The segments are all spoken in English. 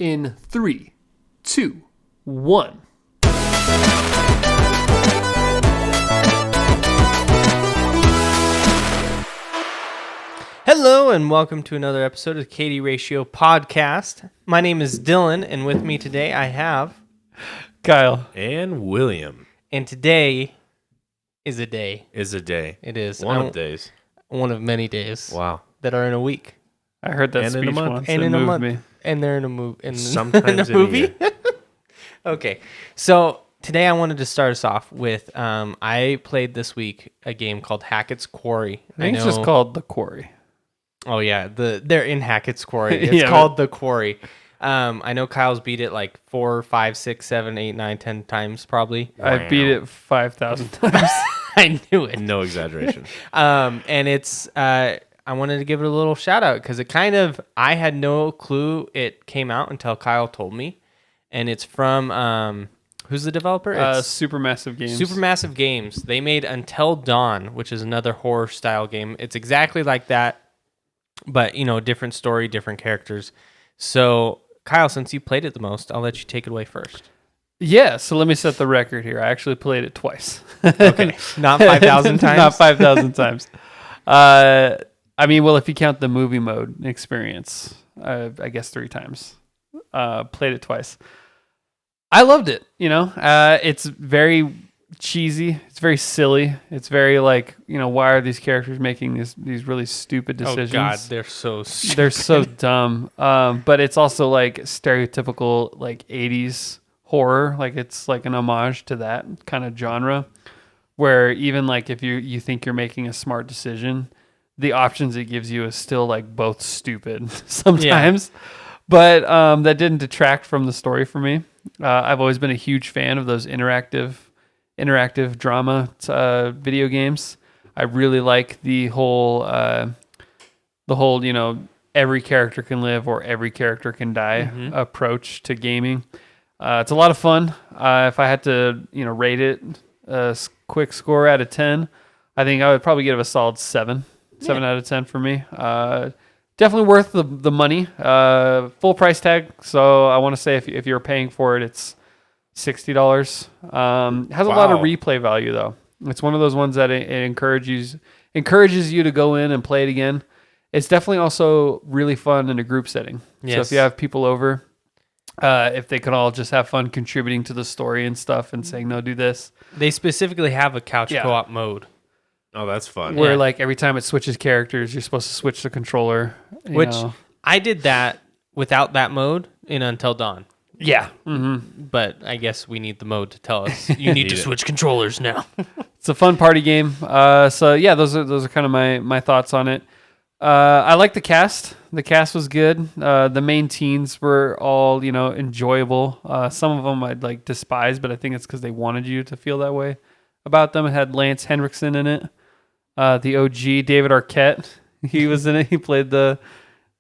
in 3, 2, 1. Hello and welcome to another episode of the Katie Ratio Podcast. My name is Dylan, and with me today I have Kyle and William. And today is a day. Is a day. It is one of days. One of many days. Wow. That are in a week. I heard that and speech in a month. once. And it in a moved month. Me. And they're in a movie. Sometimes in a movie. Okay. So today I wanted to start us off with I played this week a game called Hackett's Quarry. I think it's just called The Quarry. Oh yeah, they're in Hackett's Quarry. It's called The Quarry. I know Kyle's beat it like 4, 5, 6, 7, 8, 9, 10 times probably. Wow. I beat it 5,000 times. I knew it. No exaggeration. And it's I wanted to give it a little shout out because I had no clue it came out until Kyle told me, and it's from who's the developer? It's Supermassive Games. Supermassive Games. They made Until Dawn, which is another horror style game. It's exactly like that, but different story, different characters. So Kyle, since you played it the most, I'll let you take it away first. Yeah, so let me set the record here. I actually played it twice. Okay, not 5,000 times? Not 5,000 times. Well, if you count the movie mode experience, I guess 3 times. Played it twice. I loved it, It's very cheesy. It's very silly. It's very why are these characters making these really stupid decisions? Oh God, they're so stupid. They're so dumb. But it's also like stereotypical 80s horror. Like it's like an homage to that kind of genre where even if you think you're making a smart decision, the options it gives you is still both stupid sometimes. Yeah. But that didn't detract from the story for me. I've always been a huge fan of those interactive drama video games. I really like the whole every character can live or every character can die approach to gaming. It's a lot of fun. If I had to rate it a quick score out of 10, I think I would probably give it a solid 7 out of 10 for me. Definitely worth the money. Full price tag. So I want to say if you're paying for it, it's $60. It has a lot of replay value though. It's one of those ones that it encourages you to go in and play it again. It's definitely also really fun in a group setting. Yes. So if you have people over, if they could all just have fun contributing to the story and stuff and saying, no, do this. They specifically have a couch co-op mode. Oh, that's fun. Where every time it switches characters, you're supposed to switch the controller. Which I did that without that mode in Until Dawn. Yeah. Mm-hmm. But I guess we need the mode to tell us you need to switch controllers now. It's a fun party game. So yeah, those are kind of my thoughts on it. I like the cast. The cast was good. The main teens were all, enjoyable. Some of them I'd despise, but I think it's because they wanted you to feel that way about them. It had Lance Henriksen in it. The OG David Arquette, he was in it. He played the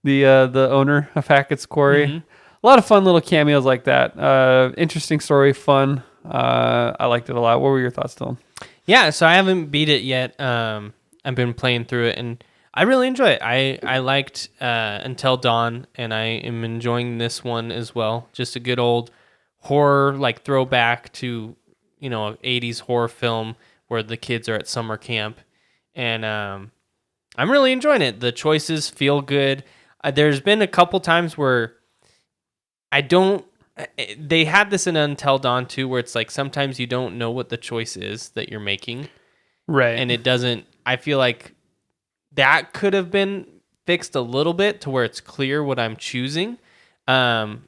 owner of Hackett's Quarry. Mm-hmm. A lot of fun little cameos like that. Interesting story, fun. I liked it a lot. What were your thoughts, Dylan? Yeah, so I haven't beat it yet. I've been playing through it, and I really enjoy it. I liked Until Dawn, and I am enjoying this one as well. Just a good old horror, throwback to, an 80s horror film where the kids are at summer camp. And I'm really enjoying it. The choices feel good. There's been a couple times where they had this in Until Dawn too, where it's sometimes you don't know what the choice is that you're making. Right. And it doesn't, I feel like that could have been fixed a little bit to where it's clear what I'm choosing. In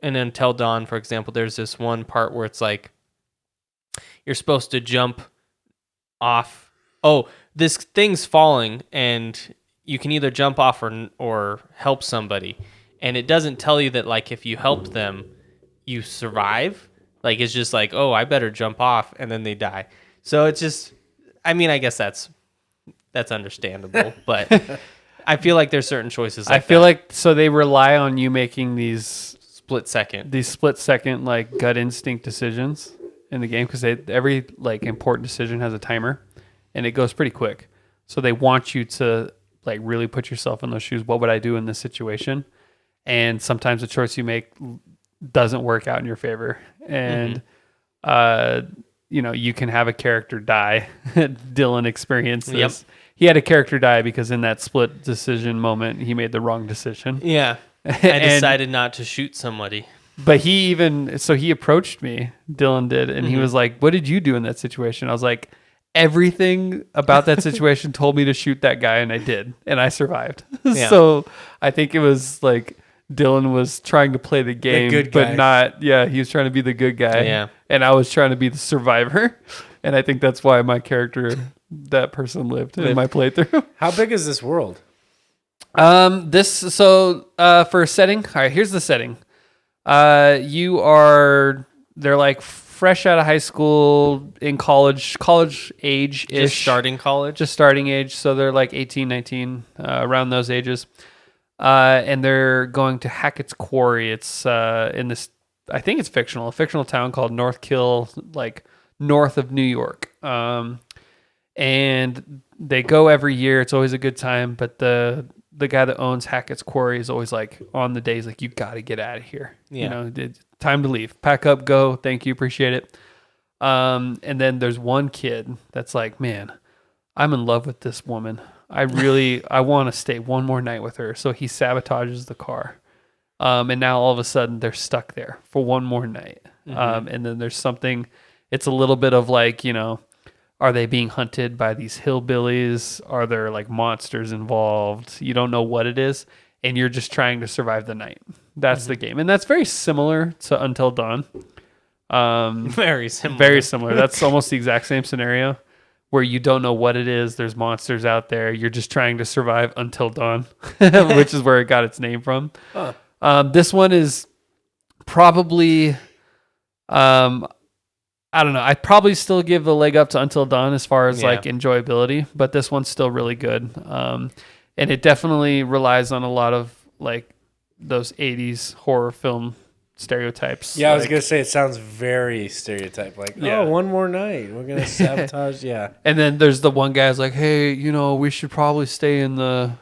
Until Dawn, for example, there's this one part where it's you're supposed to jump off. Oh, this thing's falling, and you can either jump off or help somebody. And it doesn't tell you that, if you help them, you survive. It's just oh, I better jump off, and then they die. So it's just, I guess that's understandable. But I feel like there's certain choices I feel so they rely on you making these split second gut instinct decisions in the game because every important decision has a timer and it goes pretty quick. So they want you to really put yourself in those shoes. What would I do in this situation? and sometimes the choice you make doesn't work out in your favor, and you can have a character die. Dylan experienced this. Yep. He had a character die because in that split decision moment, he made the wrong decision. Yeah. I decided not to shoot somebody. But he approached me, Dylan did, and he was like, "What did you do in that situation?" I was like, "Everything about that situation told me to shoot that guy, and I did, and I survived." Yeah. So I think it was like Dylan was trying to play the game, good but guy. not. Yeah, he was trying to be the good guy. Yeah. And I was trying to be the survivor, and I think that's why my character, that person, lived in my playthrough. How big is this world? For a setting, all right, here's the setting. They're like fresh out of high school, in college age ish. Just starting college. Just starting age. So they're like 18, 19, around those ages. And they're going to Hackett's Quarry. It's in this, I think it's fictional, a fictional town called North Kill, like north of New York. And they go every year. It's always a good time. But the guy that owns Hackett's Quarry is always like on the days like, you got to get out of here. Yeah. It's time to leave. Pack up, go. Thank you, appreciate it. And then there's one kid that's like, man, I'm in love with this woman. I want to stay one more night with her. So he sabotages the car. And now all of a sudden they're stuck there for one more night. And then there's something, it's a little bit of like, are they being hunted by these hillbillies? Are there like monsters involved? You don't know what it is. And you're just trying to survive the night. That's the game. And that's very similar to Until Dawn. Very similar. Very similar. That's almost the exact same scenario where you don't know what it is. There's monsters out there. You're just trying to survive until dawn, which is where it got its name from. This one is probably, I don't know. I'd probably still give a leg up to Until Dawn as far as like enjoyability, but this one's still really good. And it definitely relies on a lot of like those 80s horror film stereotypes. Yeah, I was like, going to say it sounds very stereotype. Like, oh, one more night. We're going to sabotage. Yeah. And then there's the one guy's like, hey, we should probably stay in the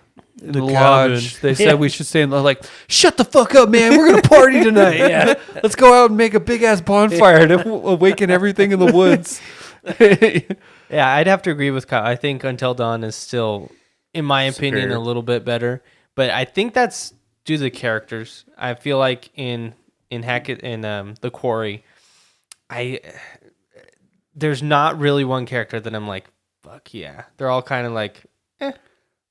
cabin. lodge. They said we should stay in the, like, shut the fuck up, man. We're going to party tonight. Yeah. Let's go out and make a big ass bonfire to awaken everything in the woods. Yeah, I'd have to agree with Kyle. I think Until Dawn is still, in my opinion, Superior. a little bit better. But I think that's due to the characters. I feel like in Hackett and the Quarry, there's not really one character that I'm like, fuck yeah. They're all kind of like,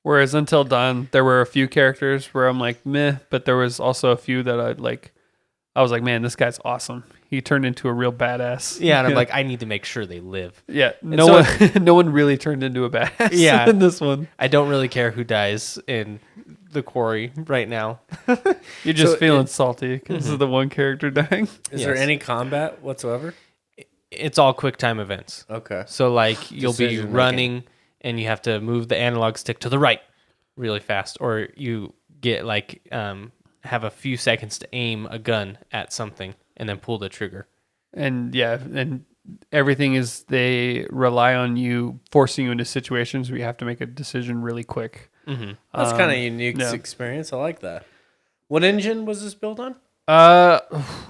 Whereas Until Dawn, there were a few characters where I'm like, meh, but there was also a few that I was like, man, this guy's awesome. He turned into a real badass. yeah, and I'm like, I need to make sure they live. Yeah, so- no one really turned into a badass Yeah. in this one. I don't really care who dies in the Quarry right now. You're just So feeling salty because of the one character dying. Is there Yes. any combat whatsoever? It's all quick time events. Okay. So like you'll be Decision-making. running and you have to move the analog stick to the right really fast, or you get like have a few seconds to aim a gun at something and then pull the trigger. And yeah, and everything is, they rely on you, forcing you into situations where you have to make a decision really quick. That's kind of a unique yeah. experience. I like that. What engine was this built on? I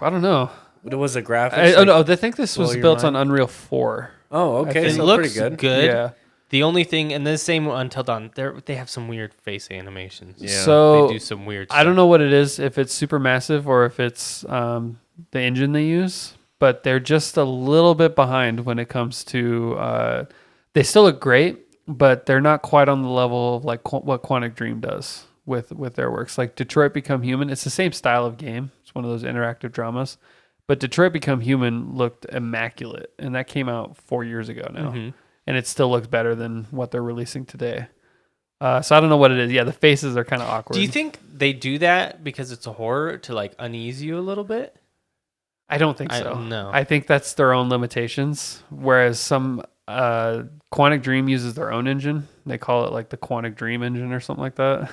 don't know. Was it graphics? I think this was blow your built mind? on Unreal 4. Oh, okay. It So looks pretty good. good. Yeah. The only thing, and the same Until Dawn, they have some weird face animations. Yeah. So They do some weird I don't stuff. know what it is, if it's Supermassive or if it's the engine they use, but they're just a little bit behind when it comes to. They still look great, but they're not quite on the level of like what Quantic Dream does with their works. Like Detroit Become Human, it's the same style of game. It's one of those interactive dramas, but Detroit Become Human looked immaculate, and that came out 4 years ago now, and it still looks better than what they're releasing today. So I don't know what it is. Yeah, the faces are kind of awkward. Do you think they do that because it's a horror to like unease you a little bit? I don't think I so. don't know. I think that's their own limitations. Whereas some Quantic Dream uses their own engine. They call it like the Quantic Dream engine or something like that.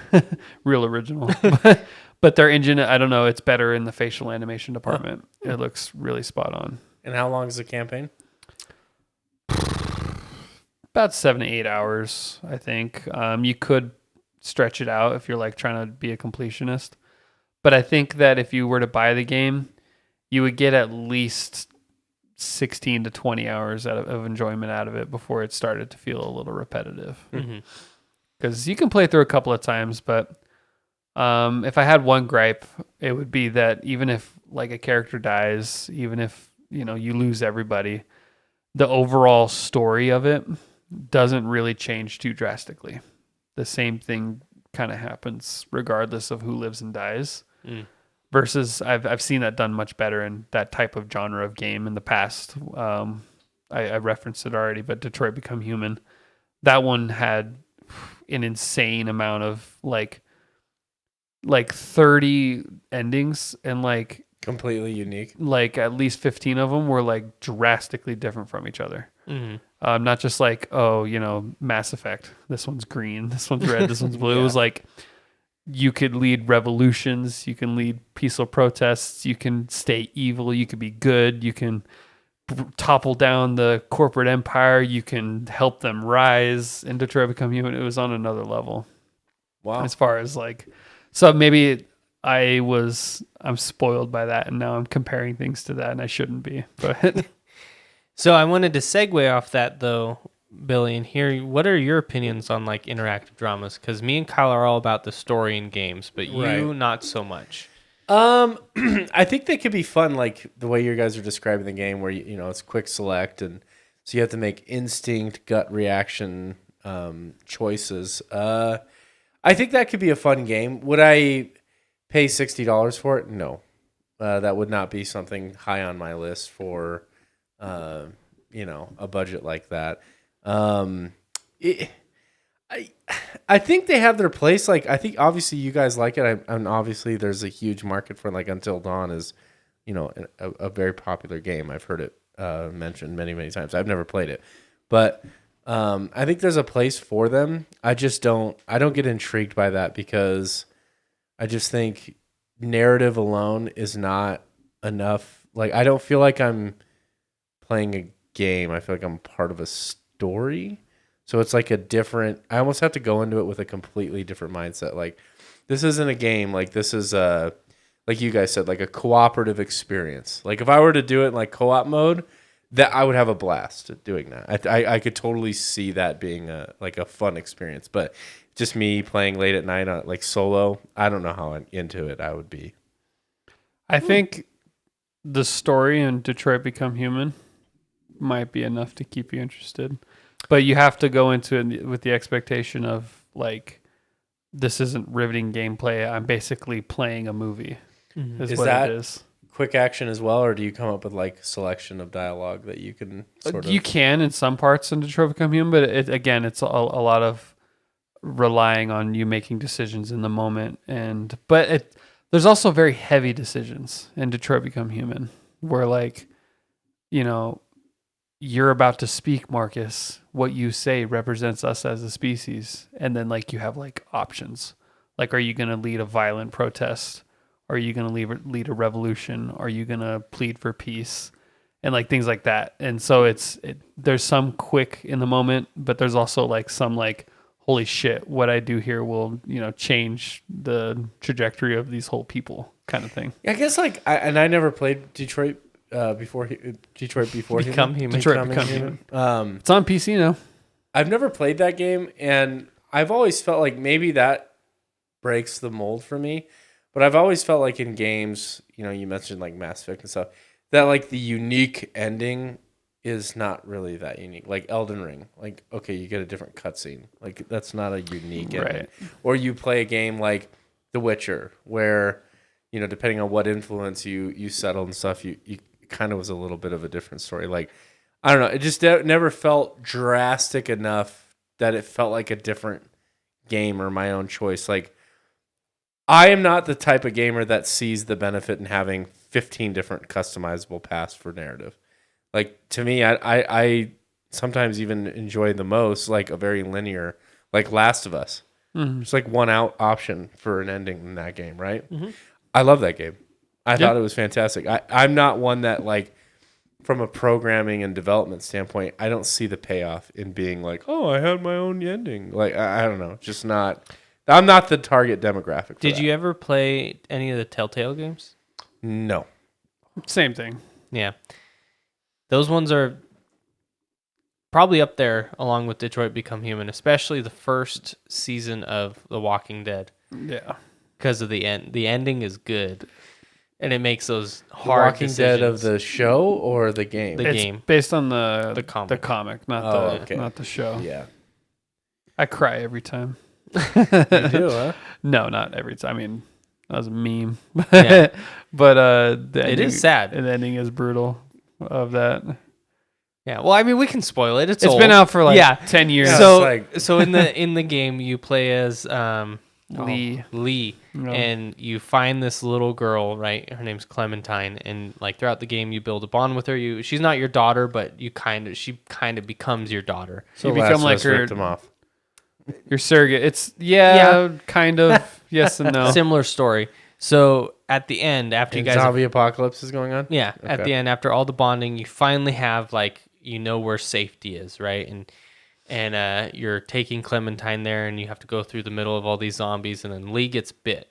Real original. But their engine, I don't know, it's better in the facial animation department. It looks really spot on. And how long is the campaign? About 7 to 8 hours, I think. You could stretch it out if you're like trying to be a completionist. But I think that if you were to buy the game, you would get at least 16 to 20 hours of enjoyment out of it before it started to feel a little repetitive. Because you can play through a couple of times, but if I had one gripe, it would be that even if like a character dies, even if you lose everybody, the overall story of it doesn't really change too drastically. The same thing kind of happens regardless of who lives and dies. Versus I've seen that done much better in that type of genre of game in the past. I referenced it already, but Detroit Become Human, that one had an insane amount of like 30 endings, and like completely unique. Like at least 15 of them were like drastically different from each other. Not just like, Mass Effect. This one's green, this one's red, this one's blue. Yeah. It was like you could lead revolutions, you can lead peaceful protests, you can stay evil, you could be good, you can topple down the corporate empire, you can help them rise. In Detroit Become Human, it was on another level. Wow. As far as like, so maybe I'm spoiled by that, and now I'm comparing things to that, and I shouldn't be. But So I wanted to segue off that though, Billy, and hear what are your opinions on like interactive dramas? Because me and Kyle are all about the story in games, but you Right. not so much. I think they could be fun, like the way you guys are describing the game, where it's quick select, and so you have to make instinct, gut reaction choices. I think that could be a fun game. Would I pay $60 for it? No, that would not be something high on my list for a budget like that. I think they have their place. Like, I think obviously you guys like it. And obviously there's a huge market for, like, Until Dawn is, a very popular game. I've heard it mentioned many, many times. I've never played it, but I think there's a place for them. I don't get intrigued by that because I just think narrative alone is not enough. Like, I don't feel like I'm playing a game. I feel like I'm part of a story. So it's like I almost have to go into it with a completely different mindset. Like, this isn't a game. Like, this is like you guys said, like a cooperative experience. Like, if I were to do it in like co-op mode, that I would have a blast doing that. I could totally see that being a fun experience. But just me playing late at night on like solo, I don't know how into it I would be. I think the story in Detroit Become Human might be enough to keep you interested. But you have to go into it with the expectation of, like, this isn't riveting gameplay. I'm basically playing a movie. Is what that it is. Quick action as well, or do you come up with like selection of dialogue that you can sort of? You can in some parts in Detroit Become Human, but it's a lot of relying on you making decisions in the moment. But there's also very heavy decisions in Detroit Become Human, where, like, you're about to speak, Marcus. What you say represents us as a species. And then, like, you have, like, options. Like, are you going to lead a violent protest? Are you going to lead a revolution? Are you going to plead for peace? And, like, things like that. And so there's some quick in the moment, but there's also, like, some, like, holy shit, what I do here will, change the trajectory of these whole people kind of thing. I guess, like, I never played Detroit before Become Human. Detroit Become Human. It's on PC now. I've never played that game, and I've always felt like maybe that breaks the mold for me. But I've always felt like in games, you mentioned like Mass Effect and stuff, that like the unique ending is not really that unique. Like Elden Ring, like, okay, you get a different cutscene. Like, that's not a unique ending. Right. Or you play a game like The Witcher, where, depending on what influence you settle and stuff, you kind of was a little bit of a different story. Like, I don't know, it just never felt drastic enough that it felt like a different game or my own choice. Like, I am not the type of gamer that sees the benefit in having 15 different customizable paths for narrative. Like, to me, I sometimes even enjoy the most like a very linear, like Last of Us. It's like one out option for an ending in that game, right? I love that game. I thought it was fantastic. I'm not one that, like, from a programming and development standpoint, I don't see the payoff in being like, oh, I had my own ending. Like, I don't know, just not I'm not the target demographic. For Did that. you ever play any of the Telltale games? No. Same thing. Yeah. Those ones are probably up there along with Detroit Become Human, especially the first season of The Walking Dead Yeah. because of the end. The ending is good, and it makes those The hard Walking decisions. Dead of the show or the game? The It's game. based on the comic. not Oh, the okay. not the show. Yeah. I cry every time. You do, huh? No, not every time. I mean, that was a meme. Yeah. But the It ending, is sad. The ending is brutal of that. Yeah. Well, I mean, we can spoil it. It's It's old. been out for like Yeah. 10 years. Yeah. So, it's like- so in the game, you play as Lee. Lee, Yeah. and you find this little girl, right? Her name's Clementine, and like throughout the game, you build a bond with her. She's not your daughter, but she kind of becomes your daughter. So you Last become of like Us ripped him her, off. your surrogate. It's kind of yes and no. Similar story. So at the end, after you And guys, zombie apocalypse is going on. yeah, at Okay. the end, after all the bonding, you finally have like where safety is, right? And you're taking Clementine there, and you have to go through the middle of all these zombies, and then Lee gets bit.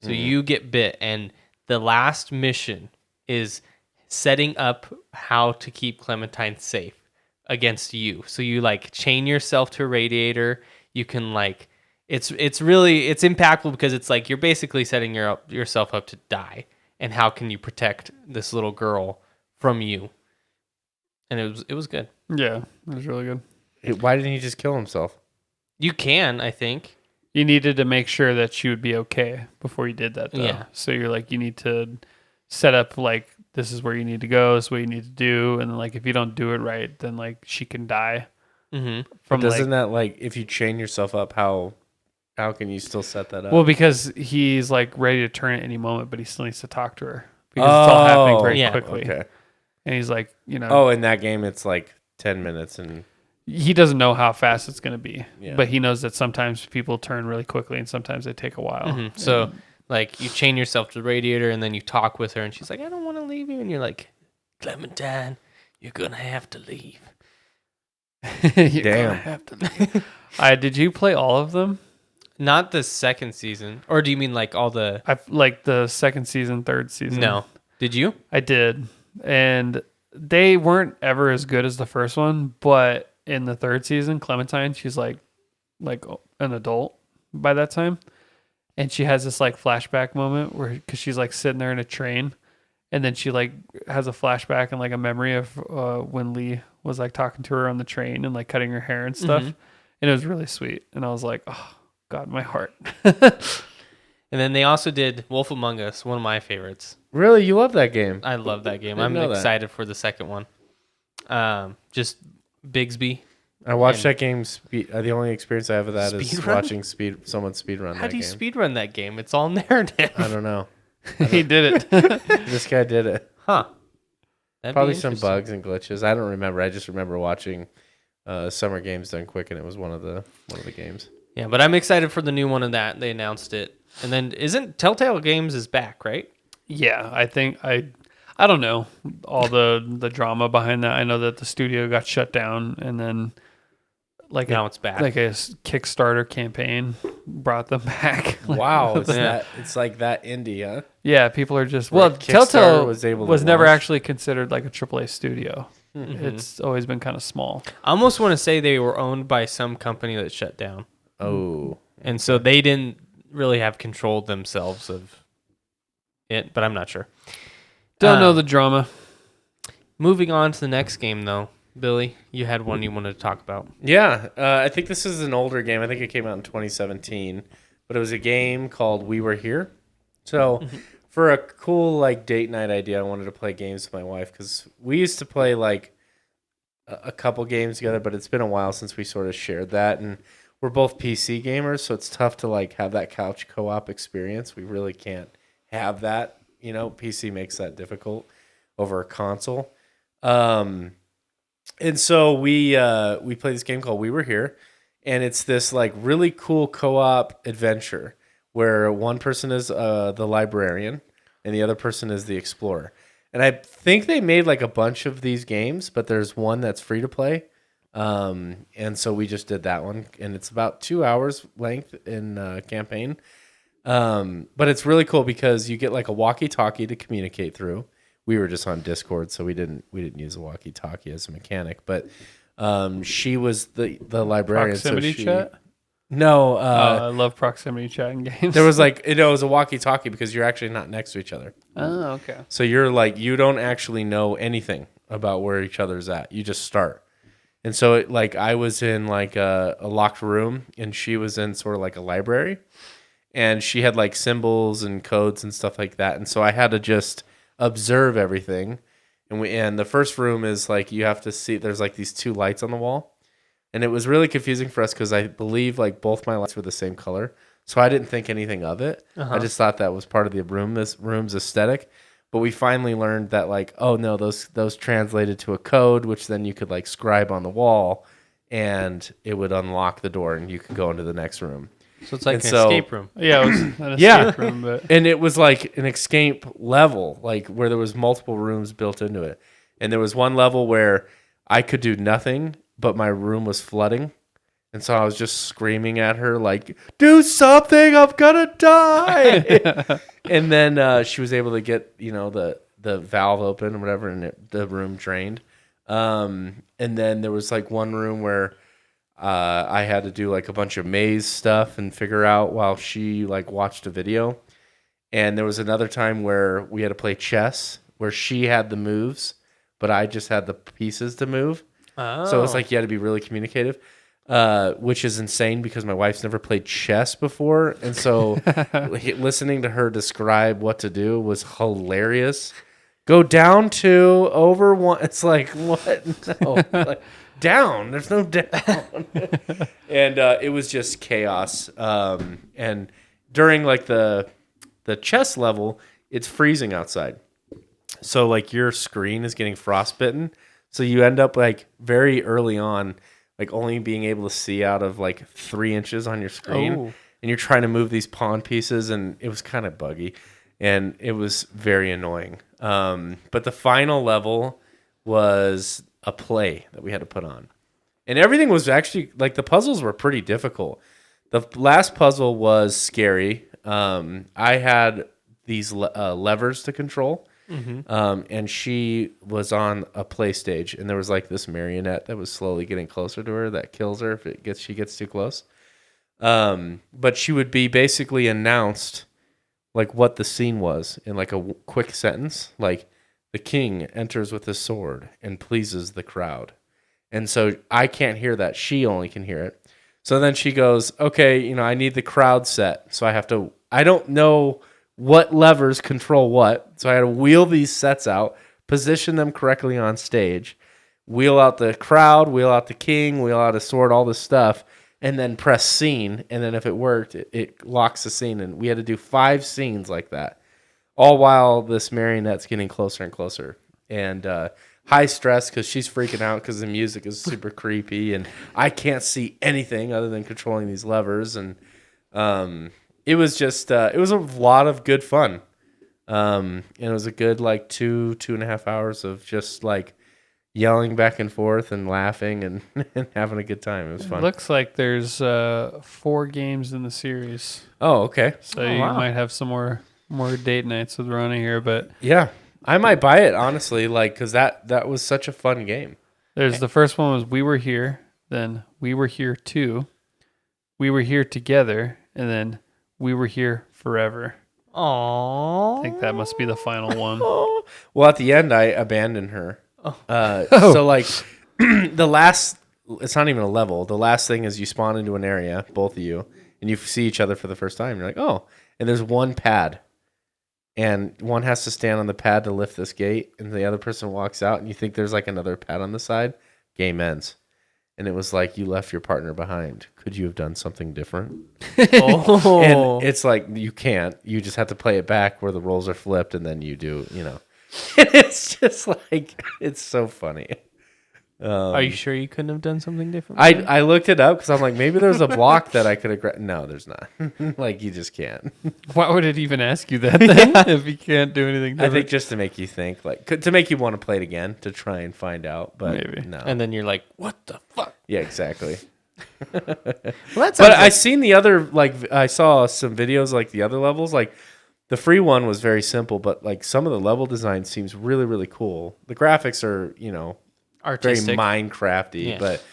So you get bit, and the last mission is setting up how to keep Clementine safe against you. So you like chain yourself to a radiator. You can like it's impactful because it's like you're basically setting yourself up to die. And how can you protect this little girl from you? And it was good. Yeah, it was really good. Why didn't he just kill himself? You can, I think. You needed to make sure that she would be okay before you did that, though. Yeah. So you're like, you need to set up like this is where you need to go, this is what you need to do, and then like if you don't do it right, then like she can die. Mm-hmm. From Doesn't that like if you chain yourself up, how can you still set that up? well, because he's like ready to turn at any moment, but he still needs to talk to her because it's all happening very yeah. quickly. Okay. And he's like, Oh, in that game, it's like 10 minutes and he doesn't know how fast it's going to be, Yeah. but he knows that sometimes people turn really quickly and sometimes they take a while. Mm-hmm. So like you chain yourself to the radiator, and then you talk with her, and she's like, "I don't want to leave you," and you're like, "Clementine, you're gonna have to leave." You're Damn. gonna have to leave. Did you play all of them? Not the second season, or do you mean like all the? I like the second season, third season. No, did you? I did, and they weren't ever as good as the first one. But in the third season, Clementine, she's like an adult by that time, and she has this like flashback moment where because she's like sitting there in a train, and then she like has a flashback and like a memory of when Lee was like talking to her on the train and like cutting her hair and stuff, and it was really sweet. And I was like, oh God, my heart. And then they also did Wolf Among Us, one of my favorites. really, you love that game. I love that game. Didn't I'm know that. excited for the second one. Just Bigsby. I watched And- that game. The only experience I have of that is Speedrun? watching someone speedrun How that do you game. speedrun that game? It's all narrative. I don't know. He did it. This guy did it. Huh. That'd be Probably some interesting. bugs and glitches. I don't remember. I just remember watching Summer Games Done Quick, and it was one of the games. Yeah, but I'm excited for the new one of that. They announced it. And then isn't Telltale Games is back, right? Yeah, I think I don't know all the drama behind that. I know that the studio got shut down, and then like Now it's back. like a Kickstarter campaign brought them back. Wow, Yeah. it's like that indie, huh? Yeah, people are just Where well. Kickstarter Telltale was able to was never launch. actually considered like a AAA studio. Mm-hmm. It's always been kind of small. I almost want to say they were owned by some company that shut down. Oh, And so they didn't really have control themselves of it, but I'm not sure. Don't know Um, the drama. Moving on to the next game, though. Billy, you had one you wanted to talk about. yeah. I think this is an older game. I think it came out in 2017, but it was a game called We Were Here. So, for a cool like date night idea, I wanted to play games with my wife because we used to play like a couple games together, but it's been a while since we sort of shared that, and we're both PC gamers, so it's tough to like have that couch co-op experience. We really can't have that. PC makes that difficult over a console. And so we play this game called We Were Here, and it's this like really cool co-op adventure where one person is the librarian and the other person is the explorer. And I think they made like a bunch of these games, but there's one that's free to play And so we just did that one, and it's about 2 hours length in campaign. But it's really cool because you get like a walkie-talkie to communicate through. We were just on Discord, so we didn't use a walkie-talkie as a mechanic. But she was the librarian. Proximity so she, chat? No, I love proximity chat in games. there was like it was a walkie-talkie because you're actually not next to each other. Oh, okay. So you're like you don't actually know anything about where each other's at. You just start. And so like I was in like a locked room, and she was in sort of like a library, and she had like symbols and codes and stuff like that. And so I had to just observe everything. And the first room is like you have to see there's like these 2 lights on the wall. And it was really confusing for us because I believe like both my lights were the same color. So I didn't think anything of it. I just thought that was part of the room's aesthetic. But we finally learned that like, oh no, those translated to a code, which then you could like scribe on the wall, and it would unlock the door, and you could go into the next room. So it's like And an so- escape room. Yeah, it was an escape Yeah. room, but And it was like an escape level, like where there was multiple rooms built into it. And there was one level where I could do nothing, but my room was flooding. And so I was just screaming at her, like, do something, I'm gonna die. And then she was able to get, the valve open or whatever, and the room drained. And then there was like one room where I had to do like a bunch of maze stuff and figure out while she like watched a video. And there was another time where we had to play chess, where she had the moves, but I just had the pieces to move. Oh. So it's like you had to be really communicative, which is insane because my wife's never played chess before. And so listening to her describe what to do was hilarious. Go down 2, over 1. It's like, what? No. Like, down. There's no down. And it was just chaos. And during like the chess level, it's freezing outside. So like your screen is getting frostbitten. So you end up like very early on, like only being able to see out of like 3 inches on your screen. Oh. And you're trying to move these pawn pieces, and it was kind of buggy, and it was very annoying. But the final level was a play that we had to put on. And everything was actually, like, the puzzles were pretty difficult. The last puzzle was scary. I had these levers to control. And she was on a play stage, and there was like this marionette that was slowly getting closer to her that kills her if she gets too close. But she would be basically announced like what the scene was in like a quick sentence, like the king enters with his sword and pleases the crowd. And so I can't hear that. She only can hear it. So then she goes, okay, I need the crowd set. So I don't know what levers control what. So I had to wheel these sets out, position them correctly on stage, wheel out the crowd, wheel out the king, wheel out a sword, all this stuff, and then press scene. And then if it worked, it locks the scene. And we had to do 5 scenes like that, all while this marionette's getting closer and closer. And high stress because she's freaking out because the music is super creepy, and I can't see anything other than controlling these levers. And it was just it was a lot of good fun. And it was a good like 2.5 hours of just like yelling back and forth and laughing and, and having a good time. It was fun. it looks like there's 4 games in the series. Oh, okay. So you might have some more date nights with Rona here, but Yeah, I might buy it honestly, like because that was such a fun game. there's the first one was We Were Here, then We Were Here Too, We Were Here Together, and then We Were Here Forever. Aww. I think that must be the final one. Well, at the end, I abandoned her. So like the last, it's not even a level. The last thing is you spawn into an area, both of you, and you see each other for the first time. You're like, oh, and there's one pad, and one has to stand on the pad to lift this gate, and the other person walks out, and you think there's like another pad on the side. Game ends. And it was like, you left your partner behind. Could you have done something different? Oh. And it's like, you can't. You just have to play it back where the roles are flipped, and then you do, And it's just like, it's so funny. Are you sure you couldn't have done something different? I looked it up because I'm like, maybe there's a block that I could have. No, there's not. Like, you just can't. Why would it even ask you that then if you can't do anything I different? think just to make you think, like, to make you want to play it again, to try and find out. But Maybe. no. And then you're like, what the fuck? Yeah, exactly. Well, that But sounds I seen the other, like, I saw some videos, like the other levels. Like, the free one was very simple, but like some of the level design seems really, really cool. The graphics are, artistic. very Minecrafty, Yeah. but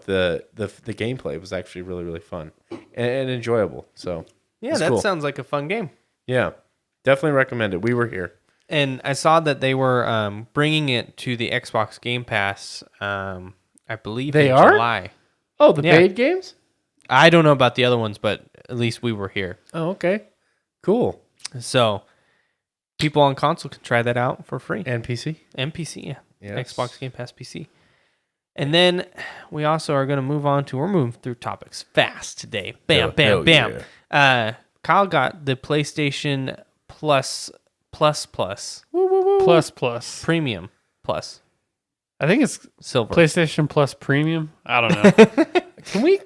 the gameplay was actually really, really fun and enjoyable. So Yeah, it's that cool. sounds like a fun game. Yeah, definitely recommend it. We were here. And I saw that they were bringing it to the Xbox Game Pass. I believe They in are? July. Oh, the Yeah. paid games? I don't know about the other ones, but at least we were here. Oh, okay, cool. So people on console can try that out for free. And PC. And PC, yeah. Yes. Xbox Game Pass PC. And then we also are going to move on to, we're moving through topics fast today. Bam, Hell- bam, hell bam. yeah. Kyle got the PlayStation Plus Plus. Premium Plus I think it's Silver. PlayStation Plus Premium. I don't know. Can we,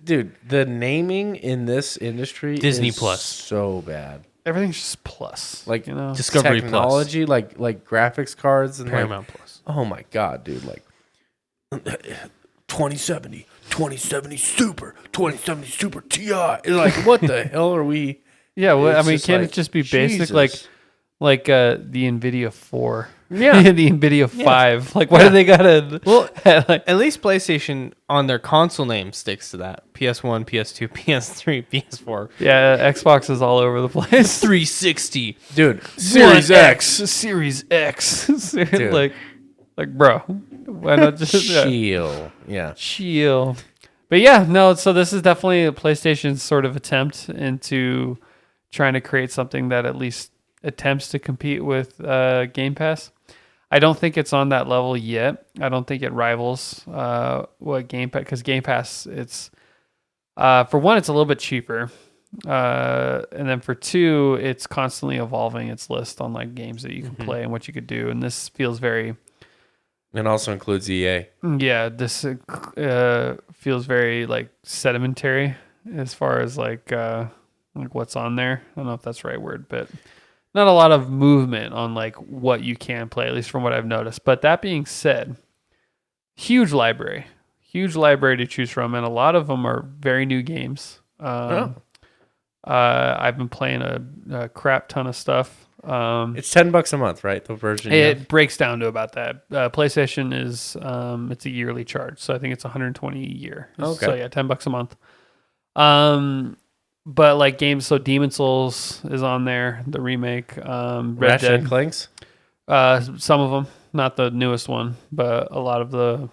dude? The naming in this industry Disney is Plus. so bad. Everything's just plus. Like, Discovery technology, like graphics cards and Paramount like, Plus. oh my god, dude! Like 2070, 2070 Super, 2070 Super Ti. It's like, what the hell are we? Yeah, well, I It's mean, just can't like, it just be basic Jesus. like the Nvidia 4? Yeah. the Nvidia 5. Like, why do they gotta? Well, like, at least PlayStation on their console name sticks to that. PS1, PS2, PS3, PS4, yeah, Xbox is all over the place. 360. Dude, Series One X. Series X. like, bro, why not just Chill. Yeah. chill? But yeah, no. So this is definitely a PlayStation's sort of attempt into trying to create something that at least attempts to compete with Game Pass. I don't think it's on that level yet. I don't think it rivals what Game Pass, because Game Pass, it's for one, it's a little bit cheaper, and then for two, it's constantly evolving its list on like games that you can play and what you could do. And this feels very, And also includes EA. yeah, this feels very like sedimentary as far as like what's on there. I don't know if that's the right word, but not a lot of movement on like what you can play, at least from what I've noticed. But that being said, huge library to choose from, and a lot of them are very new games. I've been playing a crap ton of stuff. It's $10 a month, right? The version. you It have? breaks down to about that. PlayStation is it's a yearly charge, so I think it's $120 a year. Okay. So yeah, $10 a month. But like games, so Demon Souls is on there, the remake. Red Ratchet Dead, and Clanks. some of them, not the newest one, but a lot of the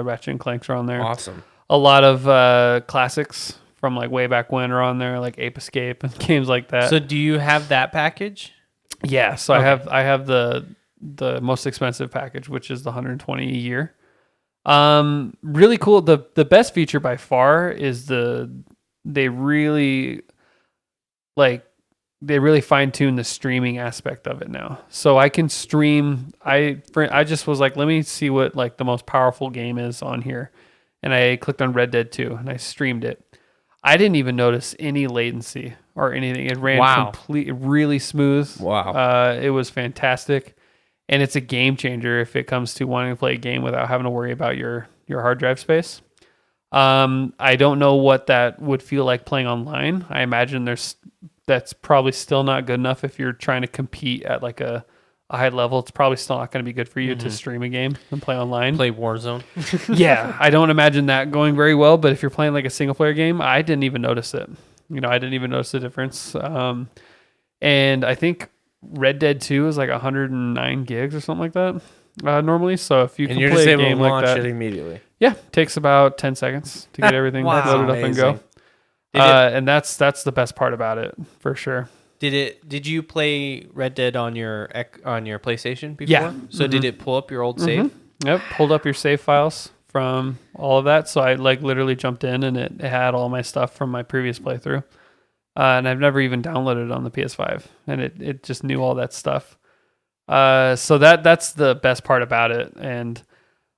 Ratchet and Clanks are on there. Awesome. A lot of classics from like way back when are on there, like Ape Escape and games like that. So do you have that package? Yeah, so Okay. I have the most expensive package, which is the $120 a year. Really cool. The best feature by far is they really fine tune the streaming aspect of it now. So I can stream. I just was like, let me see what like the most powerful game is on here, and I clicked on Red Dead 2 and I streamed it. I didn't even notice any latency or anything. It ran really smooth. Wow. It was fantastic. And it's a game changer if it comes to wanting to play a game without having to worry about your hard drive space. I don't know what that would feel like playing online. I imagine that's probably still not good enough if you're trying to compete at like a high level. It's probably still not going to be good for you to stream a game and play online. Play Warzone. Yeah, I don't imagine that going very well. But if you're playing like a single player game, I didn't even notice it. I didn't even notice the difference. And I think Red Dead 2 is like 109 gigs or something like that normally. So if you And can you're play just a able to game like launch that, it immediately. yeah, takes about 10 seconds to get everything Wow. loaded up and go. Amazing. And that's the best part about it for sure. Did you play Red Dead on your PlayStation before? Yeah. So did it pull up your old save? Yep, pulled up your save files from all of that. So I like literally jumped in and it had all my stuff from my previous playthrough. And I've never even downloaded it on the PS5, and it just knew all that stuff. So that's the best part about it, and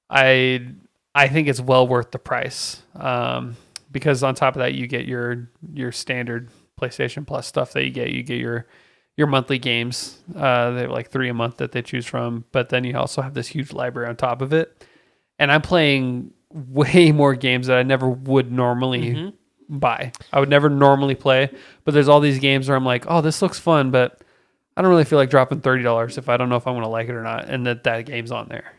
I think it's well worth the price. Because on top of that, you get your standard PlayStation Plus stuff that you get. You get your monthly games. They have like 3 a month that they choose from, but then you also have this huge library on top of it. And I'm playing way more games that I never would normally buy. I would never normally play, but there's all these games where I'm like, oh, this looks fun, but I don't really feel like dropping $30 if I don't know if I'm going to like it or not. And that game's on there,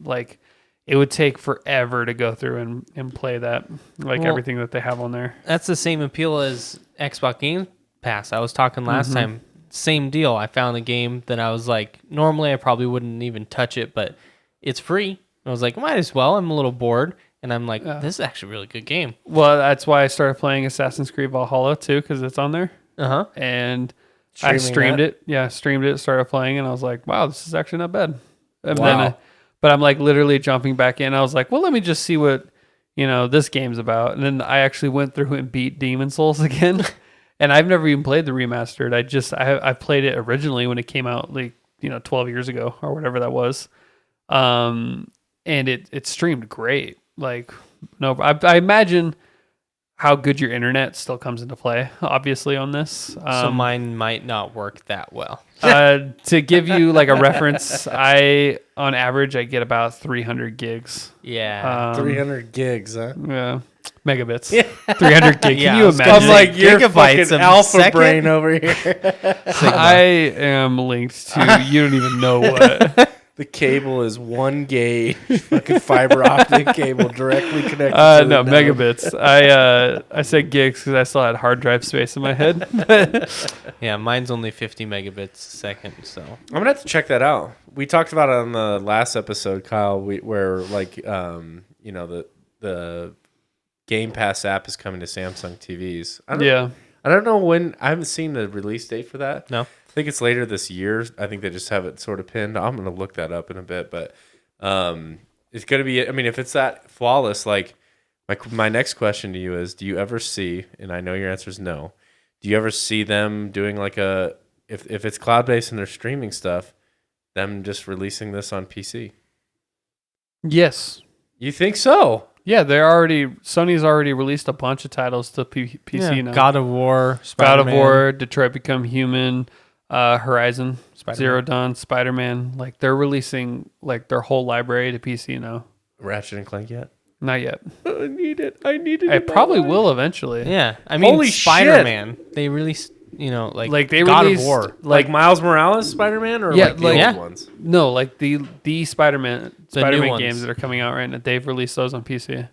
like it would take forever to go through and play that, like everything that they have on there. That's the same appeal as Xbox Game Pass. I was talking last time. Same deal. I found a game that I was like, normally I probably wouldn't even touch it, but it's free. I was like, might as well. I'm a little bored. And I'm like, this is actually a really good game. Well, that's why I started playing Assassin's Creed Valhalla too, because it's on there. And I streamed it. Yeah, streamed it, started playing, and I was like, wow, this is actually not bad. And then but I'm like literally jumping back in. I was like, well, let me just see what, this game's about. And then I actually went through and beat Demon Souls again. And I've never even played the remastered. I played it originally when it came out, like, 12 years ago or whatever that was. And it streamed great. Like, no, I imagine how good your internet still comes into play, obviously, on this. So mine might not work that well. To give you like a reference, on average, I get about 300 gigs. Yeah. 300 gigs, huh? Yeah. Megabits. 300 gig. Yeah, Can you imagine? I'm like, you're gigabytes fucking a alpha second? brain over here. I am linked to, you don't even know what. The cable is 1 gauge, fucking fiber optic cable directly connected to No, the node. megabits. I said gigs because I still had hard drive space in my head. Yeah, mine's only 50 megabits a second, so. I'm gonna have to check that out. We talked about it on the last episode, Kyle, where like the Game Pass app is coming to Samsung TVs. I don't know when. I haven't seen the release date for that. No. I think it's later this year. I think they just have it sort of pinned. I'm gonna look that up in a bit, but it's gonna be. I mean, if it's that flawless, like my next question to you is: do you ever see? And I know your answer is no. Do you ever see them doing like if it's cloud based and they're streaming stuff, them just releasing this on PC? Yes. You think so? Yeah, Sony's already released a bunch of titles to PC now. God of War, God Spider-Man. of War, Detroit Become Human, Horizon, Spider-Man. Zero Dawn, Spider-Man. Like they're releasing like their whole library to PC now. Ratchet and Clank yet? Not yet. I need it. I need it. It probably will eventually. Yeah, I mean, Holy Spider-Man. They released, like they God released of War. Like Miles Morales Spider-Man or Yeah, like the like- old Yeah. ones? No, like the Spider-Man ones. games that are coming out right now. They've released those on PC.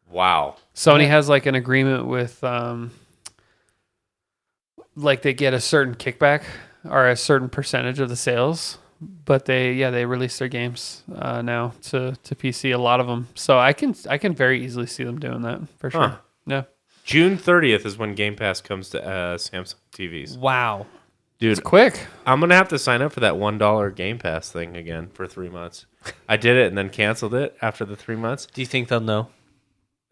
Wow. Sony has like an agreement with like they get a certain kickback or a certain percentage of the sales, but they release their games now to PC, a lot of them. So I can very easily see them doing that for sure. Huh. Yeah. June 30th is when Game Pass comes to Samsung TVs. Wow. Dude, It's quick. I'm going to have to sign up for that $1 Game Pass thing again for 3 months. I did it and then canceled it after the 3 months. Do you think they'll know?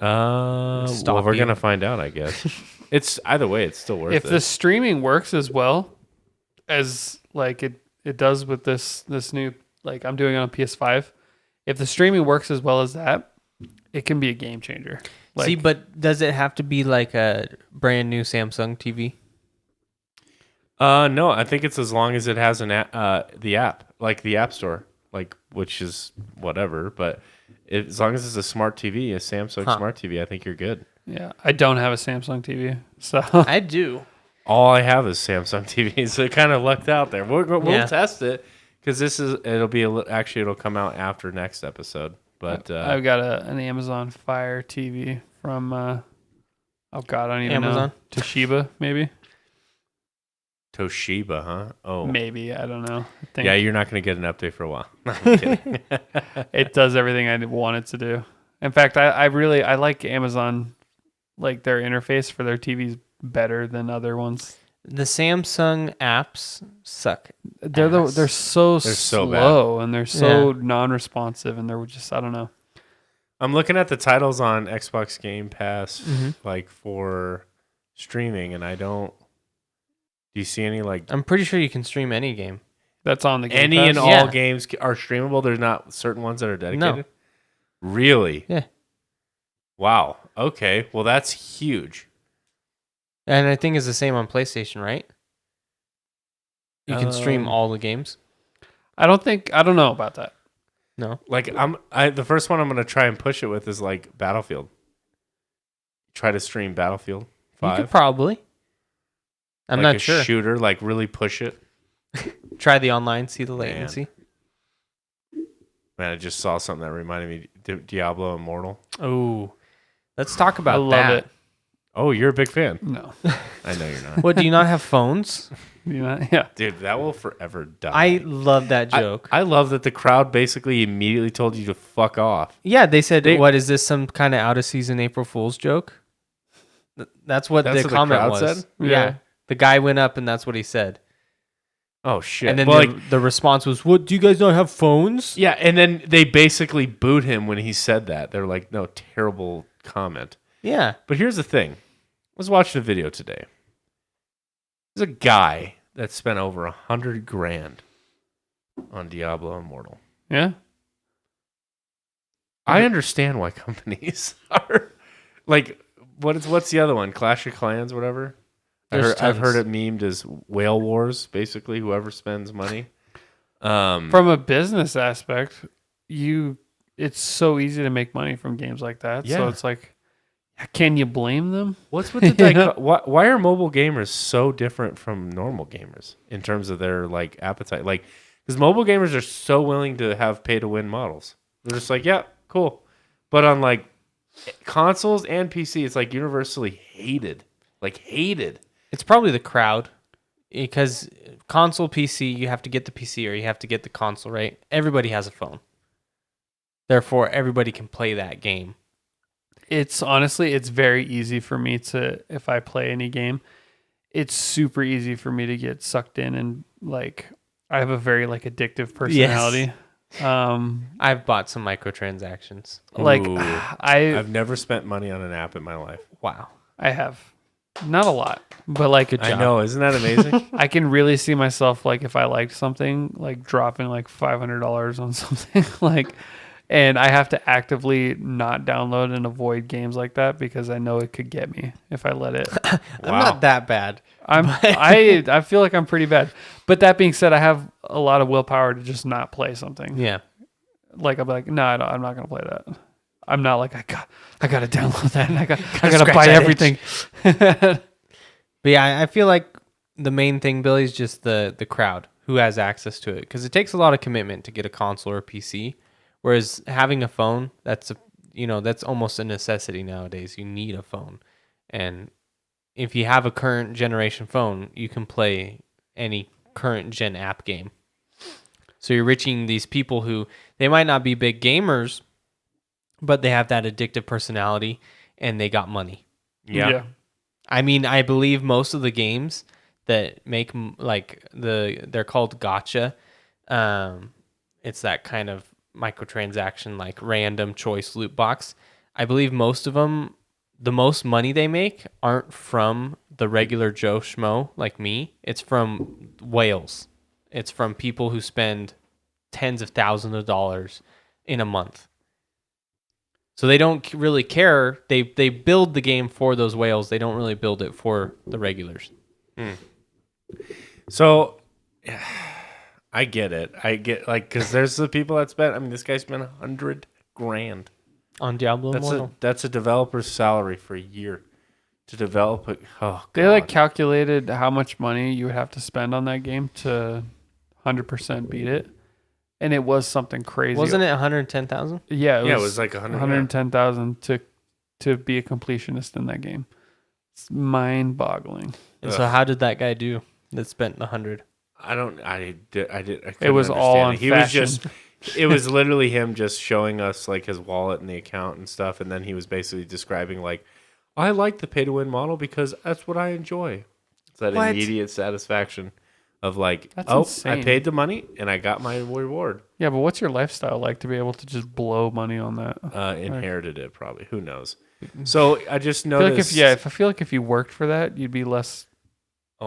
Well, Stop we're you. going to find out, I guess. It's either way, it's still worth If it. the streaming works as well as like it does with this new, like I'm doing it on PS5, if the streaming works as well as that, it can be a game changer. Like, See, but does it have to be like a brand new Samsung TV? No, I think it's as long as it has the app, like the App Store, like which is whatever. But as long as it's a smart TV, a Samsung smart TV, I think you're good. yeah, I don't have a Samsung TV, so I do. All I have is Samsung TV, so it kind of lucked out there. We'll Yeah. test it because it'll come out after next episode. But I've got an Amazon Fire TV from oh god, I don't even Amazon? know. Toshiba, maybe. Toshiba, huh? Oh, Maybe, I don't know. I think yeah. You're not going to get an update for a while. No, I'm kidding. it does everything I want it to do. In fact, I like Amazon, like their interface for their TVs better than other ones. The Samsung apps suck. They're ass. they're so so slow and they're so non-responsive and they're just, I don't know. I'm looking at the titles on Xbox Game Pass, like for streaming, and I don't. Do you see any like? I'm pretty sure you can stream any game. That's on the Game Any Pass? and all Yeah. games are streamable. There's not certain ones that are dedicated. No. Really? Yeah. Wow. Okay. Well, that's huge. And I think it's the same on PlayStation, right? You can stream all the games. I don't know about that. No. Like the first one I'm gonna try and push it with is like Battlefield. Try to stream Battlefield 5. You could probably. I'm like not a sure. shooter, like really push it. Try the online, see the latency. Man, I just saw something that reminded me Diablo Immortal. Oh, let's talk about I love that. it. Oh, you're a big fan. No. I know you're not. What, do you not have phones? Yeah. Dude, that will forever die. I love that joke. I love that the crowd basically immediately told you to fuck off. Yeah, they said, "What is this? Some kind of out of season April Fool's joke?" That's what That's the what the comment crowd was. said? Yeah. Yeah. The guy went up, and that's what he said. Oh shit! And then Well, the response was, "What? Do you guys not have phones?" yeah, and then they basically booed him when he said that. They're like, "No, terrible comment." Yeah. But here's the thing: I was watching a video today. There's a guy that spent over $100,000 on Diablo Immortal. Yeah. I understand why companies are like, what's the other one? Clash of Clans, whatever. There's I've heard tons. it memed as whale wars. Basically, whoever spends money. From a business aspect, it's so easy to make money from games like that. So Yeah. it's like, can you blame them? What's with the why are mobile gamers so different from normal gamers in terms of their like appetite? Like, because mobile gamers are so willing to have pay to win models. They're just like, yeah, cool. But on like consoles and PC, it's like universally hated. Like hated. It's probably the crowd, because console PC, you have to get the PC or you have to get the console, right? Everybody has a phone. Therefore, everybody can play that game. It's honestly, it's very easy for me to, if I play any game, it's super easy for me to get sucked in, and like, I have a very like addictive personality. I've bought some microtransactions. Like Ooh. I I've never spent money on an app in my life. Wow. have not a lot, but like I know, isn't that amazing? I can really see myself, like, if I liked something, like dropping like $500 on something, like, and I have to actively not download and avoid games like that because I know it could get me if I let it. I'm not that bad. I feel like I'm pretty bad. But that being said, I have a lot of willpower to just not play something. Yeah. Like, I'll be like, no, I'm not gonna play that. I'm not like, I gotta download that and I gotta buy everything. But yeah, I feel like the main thing, Billy, is just the crowd who has access to it, because it takes a lot of commitment to get a console or a PC. Whereas having a phone, that's almost a necessity nowadays. You need a phone, and if you have a current generation phone, you can play any current gen app game. So you're reaching these people who, they might not be big gamers, but they have that addictive personality and they got money. Yeah. I mean, I believe most of the games that make they're called gacha. It's that kind of microtransaction, like random choice loot box. I believe most of them, the most money they make aren't from the regular Joe Schmo like me. It's from whales. It's from people who spend tens of thousands of dollars in a month. So they don't really care. They build the game for those whales. They don't really build it for the regulars. So I get it. I get, like, because there's the people that spent. I mean, this guy spent $100,000 On Diablo Immortal. That's a developer's salary for a year to develop it. Oh, They God. like calculated how much money you would have to spend on that game to 100% beat it, and it was something crazy. Wasn't it 110,000? Yeah, it was like 100. 110,000 to be a completionist in that game. It's mind-boggling. And so how did that guy do that spent 100? I couldn't It was all understand on it. He fashion. was just. It was literally him just showing us like his wallet and the account and stuff, and then he was basically describing like, I like the pay to win model because that's what I enjoy. It's that What? immediate satisfaction of like, That's I insane. paid the money and I got my reward. Yeah, but what's your lifestyle like to be able to just blow money on that? Inherited it probably. Who knows? So I just I feel like noticed. if I feel like if you worked for that, you'd be less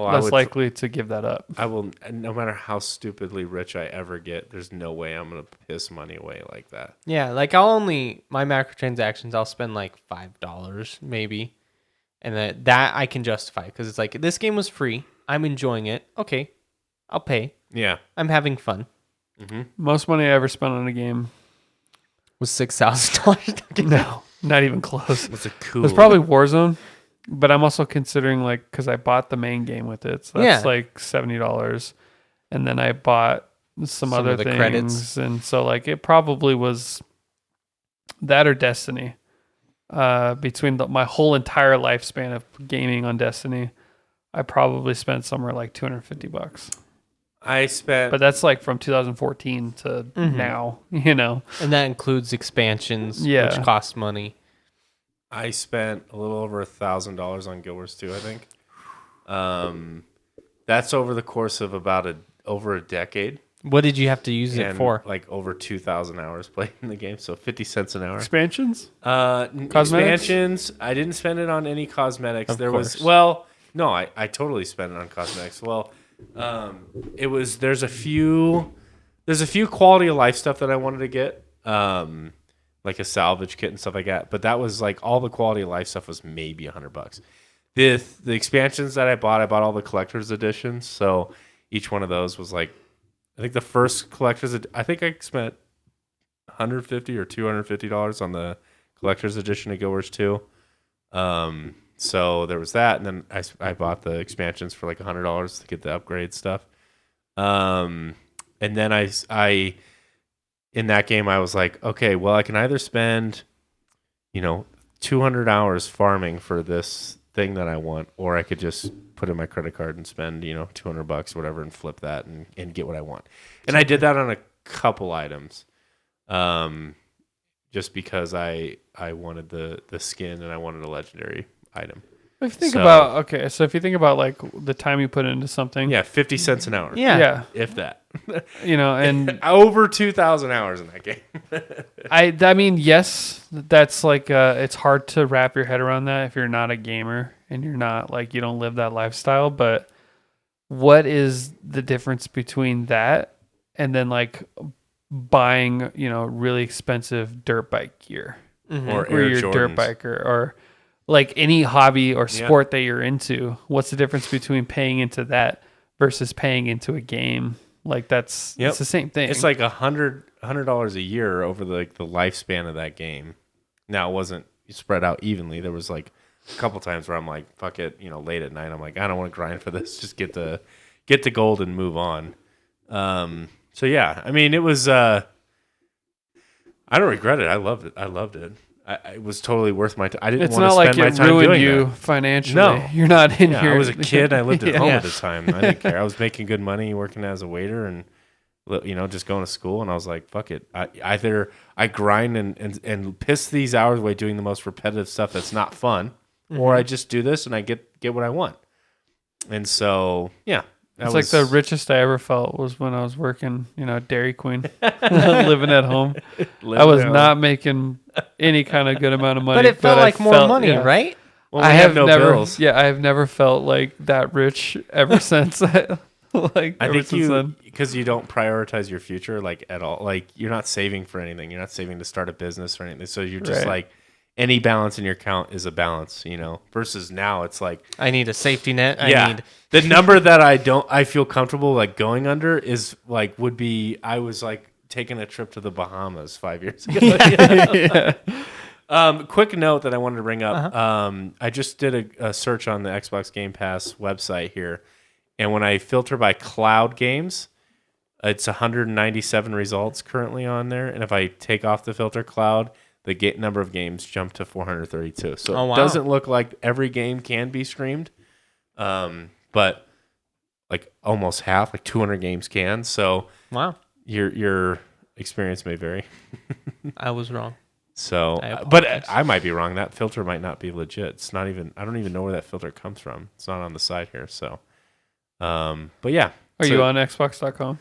less likely to give that up. I will, no matter how stupidly rich I ever get, there's no way I'm going to piss money away like that. Yeah, like my microtransactions, I'll spend like $5 maybe. And that I can justify because it's like, this game was free. I'm enjoying it. Okay, I'll pay. Yeah. I'm having fun. Mm-hmm. Most money I ever spent on a game Was $6,000. No, not even close. It's a cool. It was probably Warzone, but I'm also considering like because I bought the main game with it, so that's like $70, and then I bought some other of the things, credits. and so like it probably was that or Destiny. Between my whole entire lifespan of gaming on Destiny, I probably spent somewhere like $250. I spent, But that's like from 2014 to now, you know. And that includes expansions, Yeah. which cost money. I spent a little over $1,000 on Guild Wars 2, I think. That's over the course of about over a decade. What did you have to use it And for? like over 2,000 hours played in the game, so 50 cents an hour. Expansions? Cosmetics? Expansions. I didn't spend it on any cosmetics. Of there course. was, well, no, I totally spent it on cosmetics. Well, it was, there's a few quality of life stuff that I wanted to get, like a salvage kit and stuff like that. But that was like all the quality of life stuff was maybe $100. The expansions that I bought all the collector's editions. So each one of those was like, I think the first I think I spent $150 or $250 on the collector's edition of Guild Wars 2. So there was that, and then I bought the expansions for like $100 to get the upgrade stuff. And then I in that game I was like, okay, well I can either spend 200 hours farming for this thing that I want, or I could just put in my credit card and spend $200 or whatever and flip that and get what I want. And I did that on a couple items, just because I wanted the skin and I wanted a legendary item. If you think about like the time you put into something, 50 cents an hour. yeah, If that. And over 2,000 hours in that game. I mean, yes, that's like it's hard to wrap your head around that if you're not a gamer and you're not like you don't live that lifestyle. But what is the difference between that and then like buying really expensive dirt bike gear Or or Air your dirt Jordans. biker or like any hobby or sport that you're into? What's the difference between paying into that versus paying into a game? Like it's the same thing. It's like $100 a year over the lifespan of that game. Now it wasn't spread out evenly. There was like a couple times where I'm like, fuck it, late at night. I'm like, I don't want to grind for this. Just get the gold and move on. So yeah, I mean, it was. I don't regret it. I loved it. It was totally worth my time. I didn't it's want to not like spend my it time ruined doing you that. financially. No. You're not in Yeah, here. I was a kid. I lived at home Yeah. at the time. I didn't care. I was making good money working as a waiter and just going to school. And I was like, fuck it. Either I grind and piss these hours away doing the most repetitive stuff that's not fun, or I just do this and I get what I want. And so, yeah. It's like the richest I ever felt was when I was working, Dairy Queen, living at home. I was not making any kind of good amount of money. But it felt like more money, yeah. right? Well, I we have no never, bills. yeah, I have never felt like that rich ever since. I Ever think since then. because you don't prioritize your future like at all. Like you're not saving for anything. You're not saving to start a business or anything. So you're just Right. like any balance in your account is a balance, versus now it's like, I need a safety net. yeah, I need the number that I feel comfortable like going under is like, would be, I was like taking a trip to the Bahamas 5 years ago. Quick note that I wanted to bring up. I just did a search on the Xbox Game Pass website here. And when I filter by cloud games, it's 197 results currently on there. And if I take off the filter cloud, the number of games jump to 432. So Oh, wow. it doesn't look like every game can be streamed. But like almost half, like 200 games can. So wow. your experience may vary. I was wrong. So, I but apologize. I might be wrong. That filter might not be legit. It's not even, I don't even know where that filter comes from. It's not on the side here. So, but yeah. Are you on Xbox.com?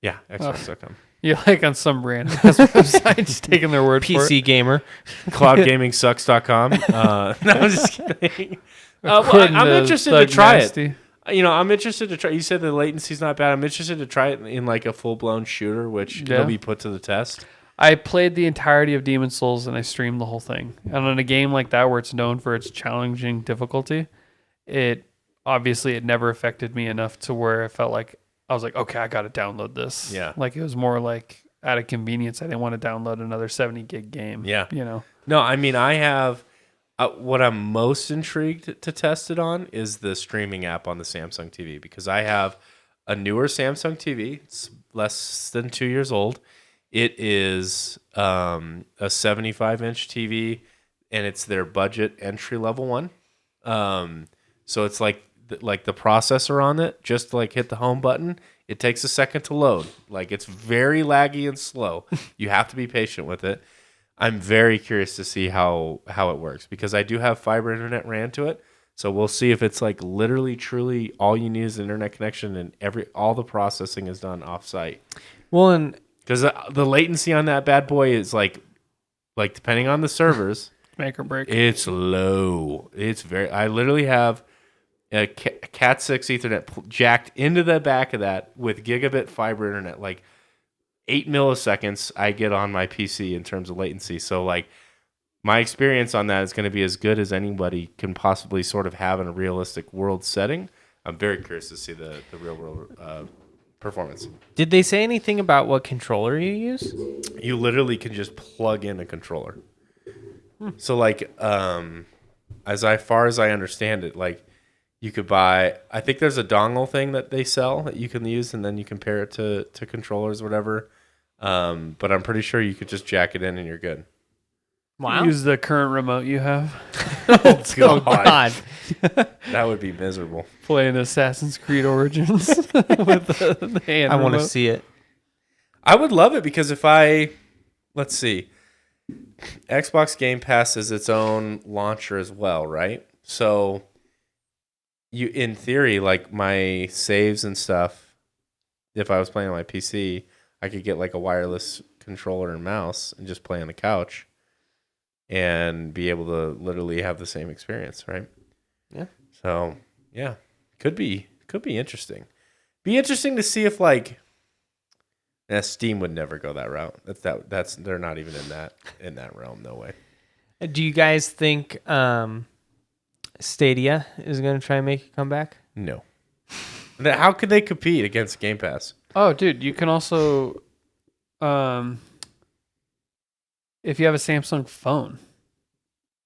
Yeah, Xbox.com. You're like on some random website, just taking their word for it. PC gamer. Cloudgamingsucks.com. No, I'm just kidding. Well, According I'm to interested to Thug try Nasty. it. I'm interested to try. You said the latency's not bad. I'm interested to try it in like a full blown shooter, which it'll be put to the test. I played the entirety of Demon's Souls and I streamed the whole thing. And in a game like that where it's known for its challenging difficulty, it never affected me enough to where I felt like I was like, okay, I got to download this. Yeah. Like it was more like out of convenience. I didn't want to download another 70 gig game. Yeah. No, I mean, I have what I'm most intrigued to test it on is the streaming app on the Samsung TV because I have a newer Samsung TV. It's less than 2 years old. It is a 75-inch TV, and it's their budget entry-level one. So it's like the processor on it, just like hit the home button. It takes a second to load. Like it's very laggy and slow. You have to be patient with it. I'm very curious to see how it works because I do have fiber internet ran to it. So we'll see if it's like literally, truly all you need is an internet connection and all the processing is done off-site. Well, and because the latency on that bad boy is like depending on the servers, make or break. it's low. It's very. I literally have a Cat 6 Ethernet jacked into the back of that with gigabit fiber internet. Like 8 milliseconds I get on my PC in terms of latency. So like my experience on that is going to be as good as anybody can possibly sort of have in a realistic world setting. I'm very curious to see the real world performance. Did they say anything about what controller you use? You literally can just plug in a controller. So like as far as I understand it, like you could buy, I think there's a dongle thing that they sell that you can use and then you can pair it to controllers or whatever. But I'm pretty sure you could just jack it in and you're good. Wow. Use the current remote you have. Oh God. That would be miserable. Playing Assassin's Creed Origins with the hand I want to remote. see it. I would love it because let's see, Xbox Game Pass is its own launcher as well, right? So you, in theory, like my saves and stuff, if I was playing on my PC, I could get like a wireless controller and mouse and just play on the couch and be able to literally have the same experience, right? Yeah. So yeah, could be interesting. Be interesting to see if like, Steam would never go that route. That's they're not even in that realm. No way. Do you guys think Stadia is going to try and make a comeback? No. How could they compete against Game Pass? Oh, dude, you can also, if you have a Samsung phone.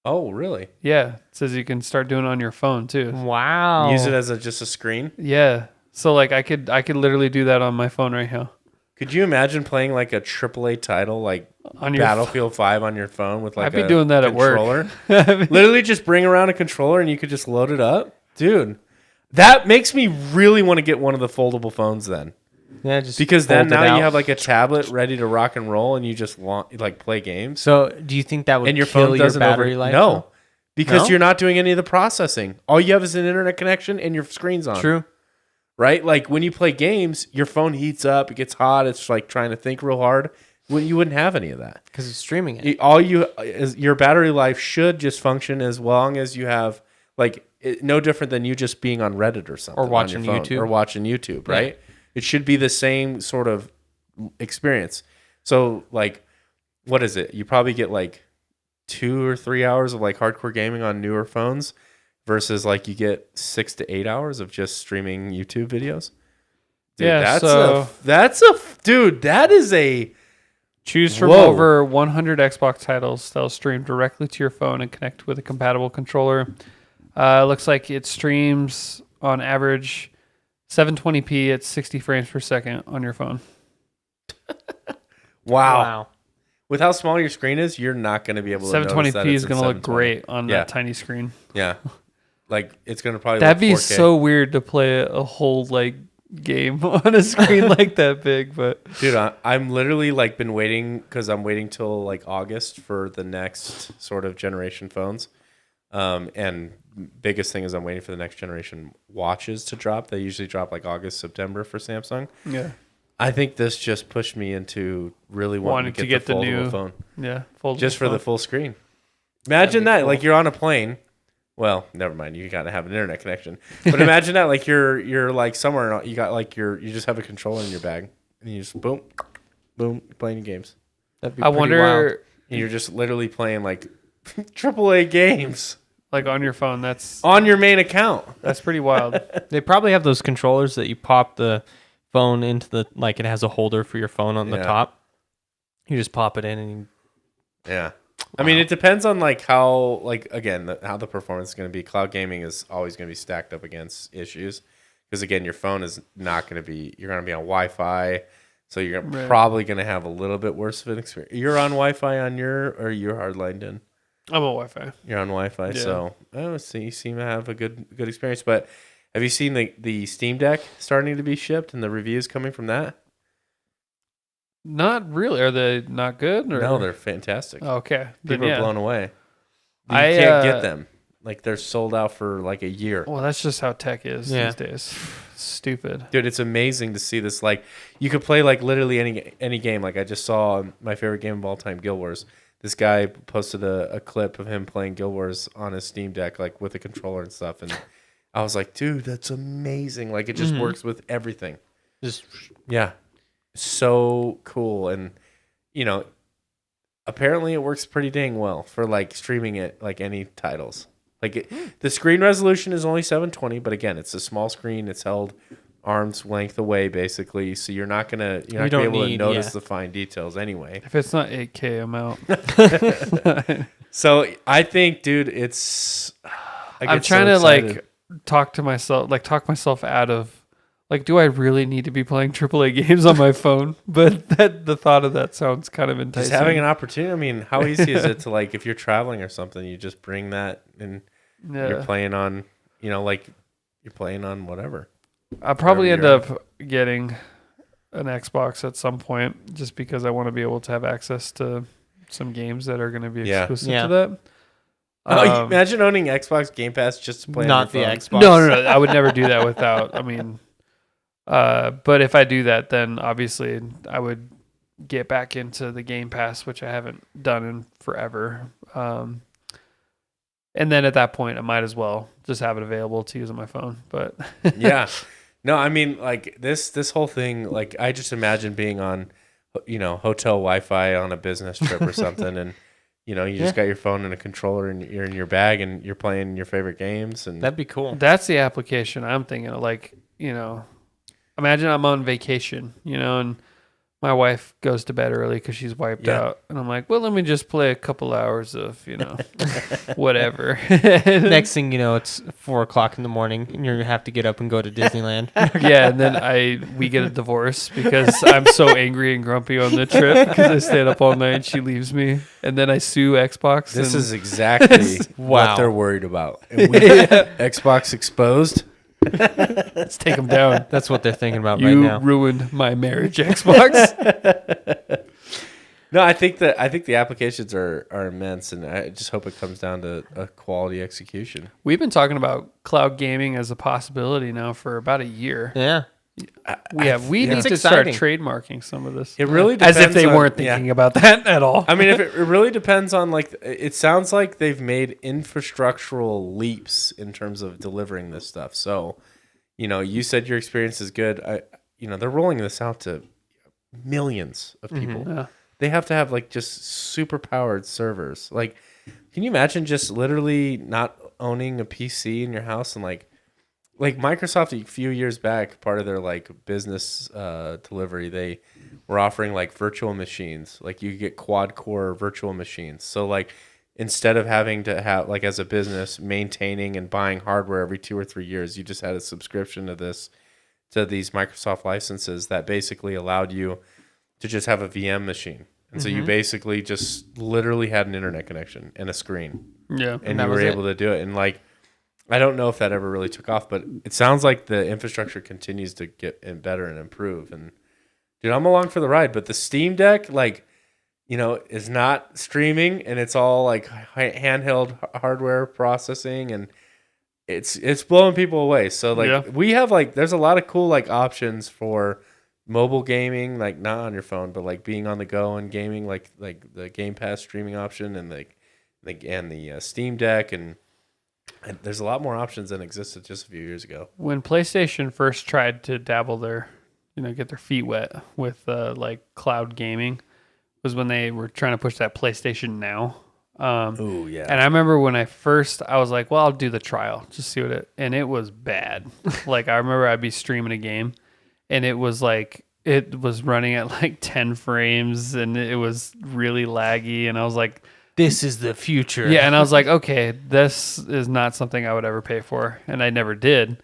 Oh, really? Yeah, it says you can start doing it on your phone too. Wow. Use it as just a screen? Yeah, so like I could literally do that on my phone right now. Could you imagine playing like a AAA title like On your Battlefield 5 on your phone with like I'd be doing that at work. controller? Literally just bring around a controller and you could just load it up? Dude, that makes me really want to get one of the foldable phones then. Yeah, just Because then fold it now out. you have like a tablet ready to rock and roll and you just want like play games. So, do you think that would And your kill phone your doesn't battery life? No. Because No? you're not doing any of the processing. All you have is an internet connection and your screen's on. True. Right? Like when you play games, your phone heats up, it gets hot, it's like trying to think real hard. When you wouldn't have any of that. Because it's streaming it. Your battery life should just function as long as you have like no different than you just being on Reddit or something. Or watching on your phone, YouTube. Or watching YouTube, right? It should be the same sort of experience. So like, what is it? You probably get like 2 or 3 hours of like hardcore gaming on newer phones versus like you get 6 to 8 hours of just streaming YouTube videos. Dude, Yeah, that is a choose from Whoa. over 100 Xbox titles that'll stream directly to your phone and connect with a compatible controller. Looks like it streams on average 720p at 60 frames per second on your phone. wow. With how small your screen is, you're not going to be able to notice that 720p it's is in going to look 720. great on Yeah. that tiny screen. Yeah. Like it's going to probably That'd look be 4K. so weird to play a whole like game on a screen like that big, but Dude, I'm literally like been waiting because I'm waiting till like August for the next sort of generation phones. And biggest thing is I'm waiting for the next generation watches to drop. They usually drop like August, September for Samsung. yeah. I think this just pushed me into really wanting to get the new foldable phone Yeah, foldable just for the phone. full screen. Imagine That'd be that. cool. Like you're on a plane, Well, never mind. You got to have an internet connection. But imagine that, like you're like somewhere, and you got like you just have a controller in your bag, and you just boom, boom, playing your games. That'd be I pretty wonder, wild. And you're just literally playing like AAA games like on your phone, that's on your main account. pretty wild. They probably have those controllers that you pop the phone into the, like it has a holder for your phone on the Yeah. top. You just pop it in and you, Yeah. I mean, it depends on like how, like again, how the performance is going to be. Cloud gaming is always going to be stacked up against issues because again, your phone is not going to be. You're going to be on Wi-Fi, so you're Right. probably going to have a little bit worse of an experience. You're on Wi-Fi on your, or you're hardlined in. I'm on Wi-Fi. You're on Wi-Fi, Yeah. so you seem to have a good experience. But have you seen the Steam Deck starting to be shipped and the reviews coming from that? Not really. Are they not good? Or? No, they're fantastic. Okay. Then, People yeah. are blown away. You I, can't get them. Like they're sold out for like a year. Well, that's just how tech is Yeah. these days. Stupid. Dude, it's amazing to see this. Like you could play like literally any game. Like I just saw my favorite game of all time, Guild Wars. This guy posted a clip of him playing Guild Wars on his Steam Deck, like with a controller and stuff. And I was like, dude, that's amazing. Like it just works with everything. just Yeah. So cool. And, you know, apparently it works pretty dang well for like streaming it like any titles. Like the screen resolution is only 720, but again, it's a small screen. It's held arm's length away basically, so you're not gonna be don't able to need- notice yeah. the fine details anyway. If it's not 8K, I'm out. So I think, dude, it's. I'm trying to like talk myself out of like, do I really need to be playing AAA games on my phone? But the thought of that sounds kind of enticing. just having an opportunity. I mean, how easy is it to like if you're traveling or something, you just bring that and you're playing on, like you're playing on whatever. I'll probably end wherever up getting an Xbox at some point just because I want to be able to have access to some games that are going to be Yeah. exclusive Yeah. to that. Oh, imagine owning Xbox Game Pass just to play not on the your phone. Xbox. No. I would never do that without. I mean, but if I do that, then obviously I would get back into the Game Pass, which I haven't done in forever. And then at that point, I might as well just have it available to use on my phone. But Yeah. No, I mean, like this whole thing, like I just imagine being on, hotel Wi-Fi on a business trip or something, and you just got your phone and a controller, and you're in your bag, and you're playing your favorite games, and That'd be cool. that's the application I'm thinking of. Like, imagine I'm on vacation, and my wife goes to bed early because she's wiped Yeah. out. And I'm like, well, let me just play a couple hours of, whatever. Next thing you know, it's 4:00 in the morning, and you have to get up and go to Disneyland. Yeah, and then we get a divorce because I'm so angry and grumpy on the trip because I stayed up all night and she leaves me. And then I sue Xbox. this and is exactly Wow. what they're worried about. And Xbox exposed. let's take them down. That's what they're thinking about You right now. ruined my marriage, Xbox. No, I think the applications are immense, and I just hope it comes down to a quality execution. We've been talking about cloud gaming as a possibility now for about a year. Yeah. We need It's to start exciting. trademarking some of this. It really As depends if they on- weren't thinking about that at all. I mean, if it really depends on like, it sounds like they've made infrastructural leaps in terms of delivering this stuff. So, you said your experience is good. They're rolling this out to millions of people. Yeah. They have to have like just super powered servers. Like, can you imagine just literally not owning a PC in your house and like Microsoft a few years back, part of their like business delivery, they were offering like virtual machines. Like you get quad core virtual machines. So like instead of having to have like as a business maintaining and buying hardware every 2 or 3 years, you just had a subscription to these Microsoft licenses that basically allowed you to just have a VM machine. And so you basically just literally had an internet connection and a screen. Yeah. And that you were was it. able to do it. And like, I don't know if that ever really took off, but it sounds like the infrastructure continues to get better and improve. And dude, I'm along for the ride. But the Steam Deck, like, is not streaming, and it's all like handheld hardware processing, and it's blowing people away. So like, we have like, there's a lot of cool like options for mobile gaming, like not on your phone, but like being on the go and gaming, like the Game Pass streaming option, and the Steam Deck, and And there's a lot more options than existed just a few years ago. When PlayStation first tried to dabble get their feet wet with like cloud gaming, was when they were trying to push that PlayStation Now. Oh yeah. And I remember when I was like, well, I'll do the trial, just see and it was bad. Like I remember I'd be streaming a game and it was running at like 10 frames and it was really laggy. And I was like, This is the future. yeah. And I was like, okay, this is not something I would ever pay for. And I never did.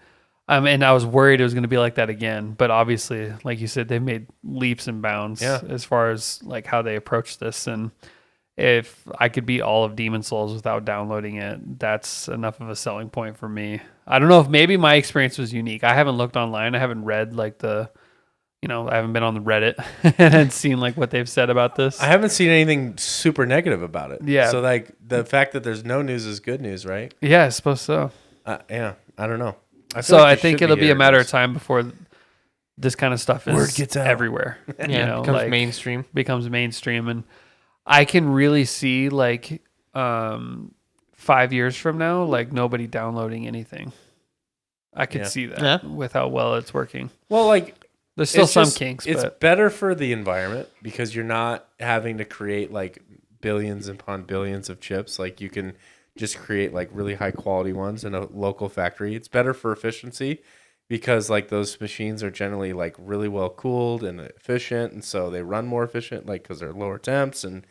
And I was worried it was going to be like that again. But obviously, like you said, they've made leaps and bounds as far as like how they approach this. And if I could beat all of Demon Souls without downloading it, that's enough of a selling point for me. I don't know if maybe my experience was unique. I haven't looked online. I haven't read like I haven't been on the Reddit and seen like what they've said about this. I haven't seen anything super negative about it. Yeah. So like the fact that there's no news is good news, right? Yeah, I suppose so. Yeah. I don't know. I I think it'll be a matter of time before this kind of stuff Word gets out. everywhere. Yeah, becomes mainstream. Becomes mainstream. And I can really see like 5 years from now, like nobody downloading anything. I could see that with how well it's working. Well, like there's still some kinks. It's but better for the environment because you're not having to create like billions upon billions of chips. Like you can just create like really high quality ones in a local factory. It's better for efficiency because like those machines are generally like really well cooled and efficient, and so they run more efficient, like because they're lower temps and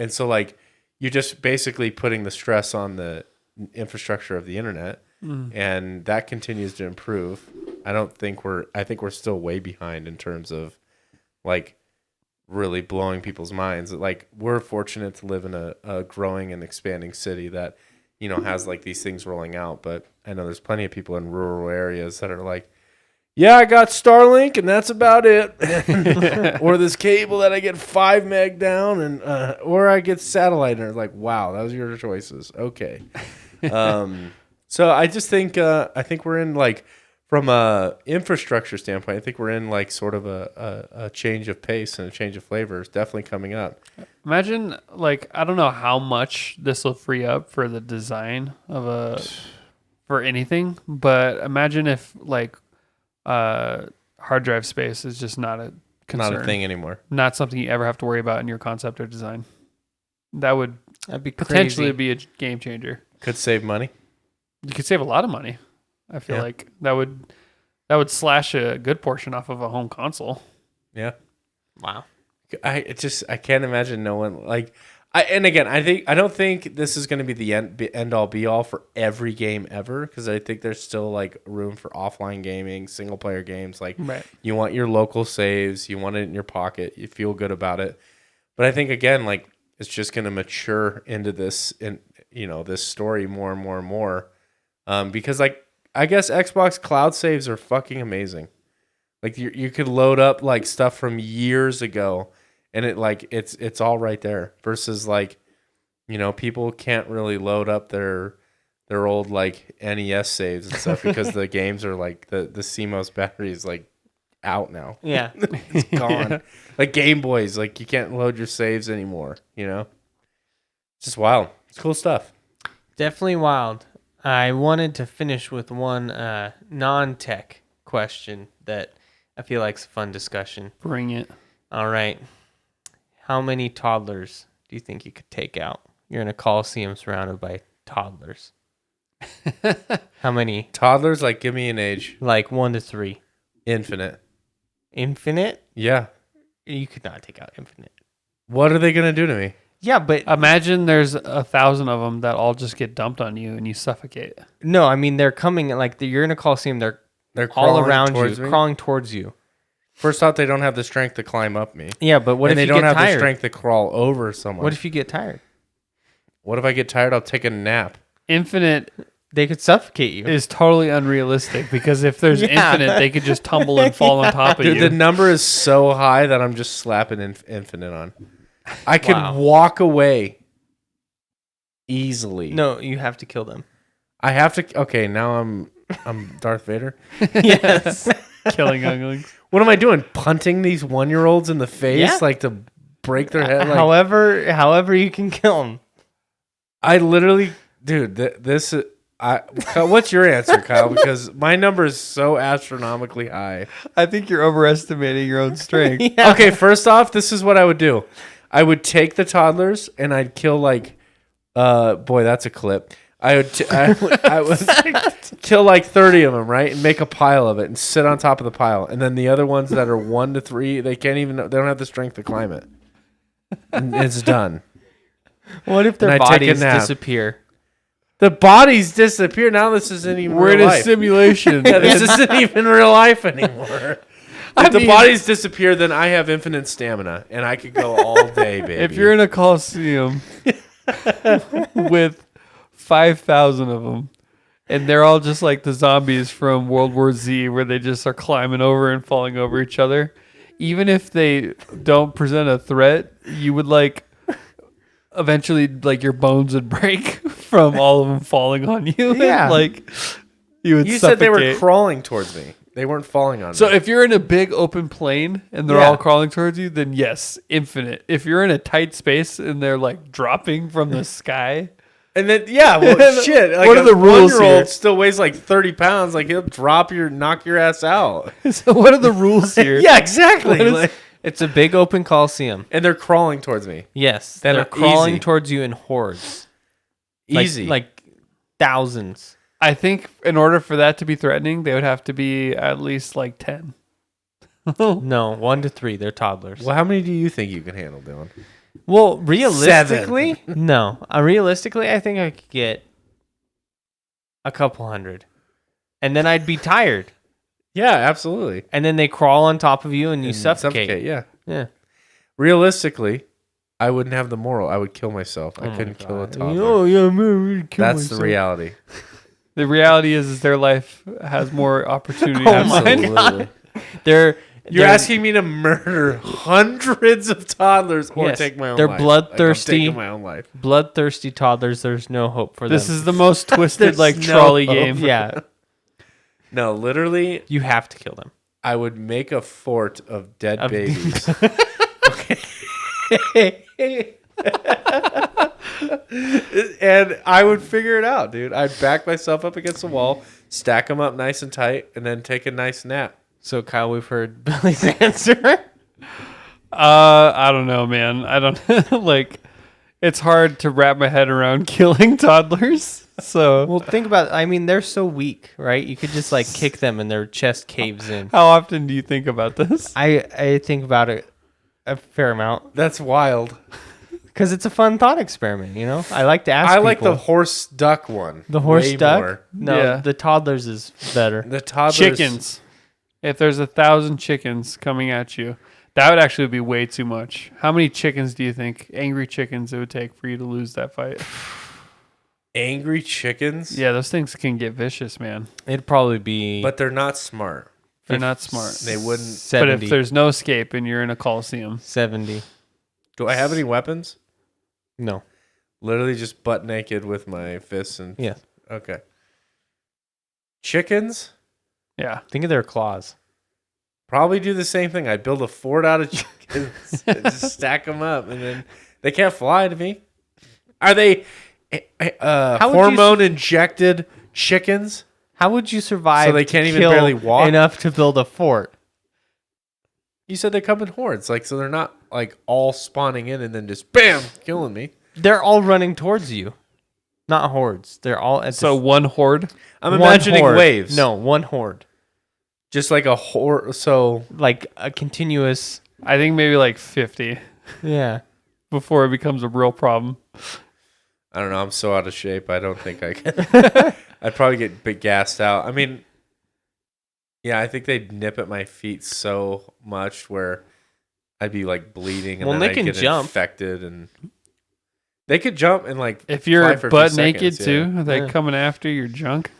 so like you're just basically putting the stress on the infrastructure of the internet, and that continues to improve. I think we're still way behind in terms of like really blowing people's minds. Like we're fortunate to live in a growing and expanding city that, has like these things rolling out. But I know there's plenty of people in rural areas that are like, yeah, I got Starlink and that's about it. Or this cable that I get 5 meg down and, or I get satellite. And it's like, wow, those are your choices. Okay. So I just think, I think we're in like, from a infrastructure standpoint, I think we're in like sort of a change of pace and a change of flavors definitely coming up. Imagine like, I don't know how much this will free up for the design of for anything, but imagine if like hard drive space is just not a concern. Not a thing anymore. Not something you ever have to worry about in your concept or design. That'd be potentially crazy. be a game changer. Could save money. You could save a lot of money. I feel like that would slash a good portion off of a home console. Yeah. Wow. I can't imagine no one like I don't think this is going to be the end all be all for every game ever, because I think there's still like room for offline gaming, single player games. Like you want your local saves, you want it in your pocket, you feel good about it. But I think again, like it's just going to mature into this this story more and more and more, because like I guess Xbox cloud saves are fucking amazing. Like you could load up like stuff from years ago, and it like it's all right there. Versus like, people can't really load up their old like NES saves and stuff because the games are like the CMOS battery is like out now. Yeah, it's gone. Yeah. Like Game Boys, like you can't load your saves anymore. It's just wild. It's cool stuff. Definitely wild. I wanted to finish with one non-tech question that I feel like is a fun discussion. Bring it. All right. How many toddlers do you think you could take out? You're in a coliseum surrounded by toddlers. How many? Toddlers, like give me an age. Like 1 to 3. Infinite. Infinite? Yeah. You could not take out infinite. What are they going to do to me? Yeah, but imagine there's 1,000 of them that all just get dumped on you and you suffocate. No, I mean they're coming like you're in a coliseum. They're all around you, crawling towards you. First off, they don't have the strength to climb up me. Yeah, but what if they you don't get have tired? the strength to crawl over someone? What if you get tired? What if I get tired? I'll take a nap. Infinite. They could suffocate you. Is totally unrealistic because if there's infinite, they could just tumble and fall on top of you. The number is so high that I'm just slapping infinite on. I could walk away easily. No, you have to kill them. I have to. Okay, now I'm Darth Vader. Yes. Killing younglings. What am I doing? Punting these 1-year-olds in the face, like to break their head? Like, however you can kill them. I literally dude, this is. What's your answer, Kyle? Because my number is so astronomically high. I think you're overestimating your own strength. Okay, first off, this is what I would do. I would take the toddlers and I'd kill boy, that's a clip. I would kill like 30 of them, right, and make a pile of it and sit on top of the pile. And then the other ones that are 1 to 3, they don't have the strength to climb it. And it's done. What if their And I take a bodies nap. disappear? The bodies disappear. Now this isn't even We're in real a life. simulation. Yeah, this isn't even real life anymore. If the bodies disappear, then I have infinite stamina, and I could go all day, baby. If you're in a coliseum with 5,000 of them, and they're all just like the zombies from World War Z, where they just are climbing over and falling over each other, even if they don't present a threat, you would eventually your bones would break from all of them falling on you. Yeah. You would you said they were suffocate. crawling towards me. They weren't falling on So me. if you're in a big open plain and they're Yeah. all crawling towards you, then yes, infinite. If you're in a tight space and they're dropping from the sky, And then, shit. What are the rules here? 1-year-old still weighs 30 pounds. He'll knock your ass out. so what are the rules here? Yeah, exactly. It's a big open coliseum. And they're crawling towards me. Yes, Then they're crawling easy. towards you in hordes. Easy. Like thousands. I think in order for that to be threatening, they would have to be at least 10. No, 1 to 3. They're toddlers. Well, how many do you think you can handle, Dylan? Well, realistically, no. Realistically, I think I could get a couple hundred, and then I'd be tired. Yeah, absolutely. And then they crawl on top of you, and you suffocate. Yeah. Yeah. Realistically, I wouldn't have the moral. I would kill myself. I couldn't kill a toddler. Oh yeah, man. That's the reality. The reality is their life has more opportunity Oh than mine. Absolutely. You're asking me to murder hundreds of toddlers or Yes, take my own they're life. bloodthirsty. I'm taking my own life. bloodthirsty toddlers. There's no hope for This them. is the most twisted There's no trolley hope. game. Yeah, No, literally, you have to kill them. I would make a fort of dead Of- babies. And I would figure it out, dude. I'd back myself up against the wall, stack them up nice and tight, and then take a nice nap. So Kyle, we've heard Billy's answer. I don't know, man. I don't it's hard to wrap my head around killing toddlers. So Well, think about. I mean, they're so weak, right? You could just kick them, and their chest caves in. how often do you think about this? I think about it a fair amount That's wild. because it's a fun thought experiment. I like to ask. I like the people. horse duck one. The horse way duck. more. No, Yeah. the toddlers is better. The toddlers. Chickens. If there's 1,000 chickens coming at you, that would actually be way too much. How many chickens do you think, angry chickens, it would take for you to lose that fight? Angry chickens? Yeah, those things can get vicious, man. It'd probably be. But they're not smart. They're not smart. They wouldn't. 70. But if there's no escape and you're in a coliseum, 70. Do I have any weapons? No. Literally just butt naked with my fists and. Yeah. Okay. Chickens? yeah. Think of their claws. Probably do the same thing. I'd build a fort out of chickens and just stack them up, and then they can't fly to me. Are they would you hormone injected chickens? How would you survive? So they can't to even kill barely walk? enough to build a fort. You said they come in hordes, so they're not all spawning in and then just bam killing me. They're all running towards you, not hordes. They're all at So one horde. I'm one imagining horde. waves. No, one horde, just like a horde. So like a continuous. I think maybe 50 Yeah. before it becomes a real problem. I don't know. I'm so out of shape. I don't think I can. I'd probably get big gassed out. I mean, yeah, I think they'd nip at my feet so much where I'd be bleeding, and Well, then they I'd can get jump. infected, and they could jump and If you're fly for a few butt naked seconds, too, are they Yeah. coming after your junk?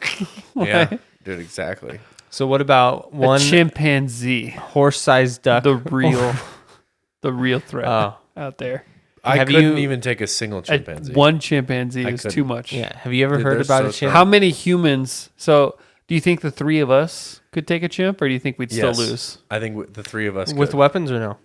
Yeah, dude, exactly. So what about A one chimpanzee, horse-sized duck? the real threat Oh. out there. I Have couldn't you- even take a single chimpanzee. One chimpanzee I is couldn't. too much. Yeah. Have you ever Dude, heard they're about so a chimp? How many humans? So, do you think the three of us could take a chimp, or do you think we'd still Yes. lose? I think the three of us With could. weapons or no?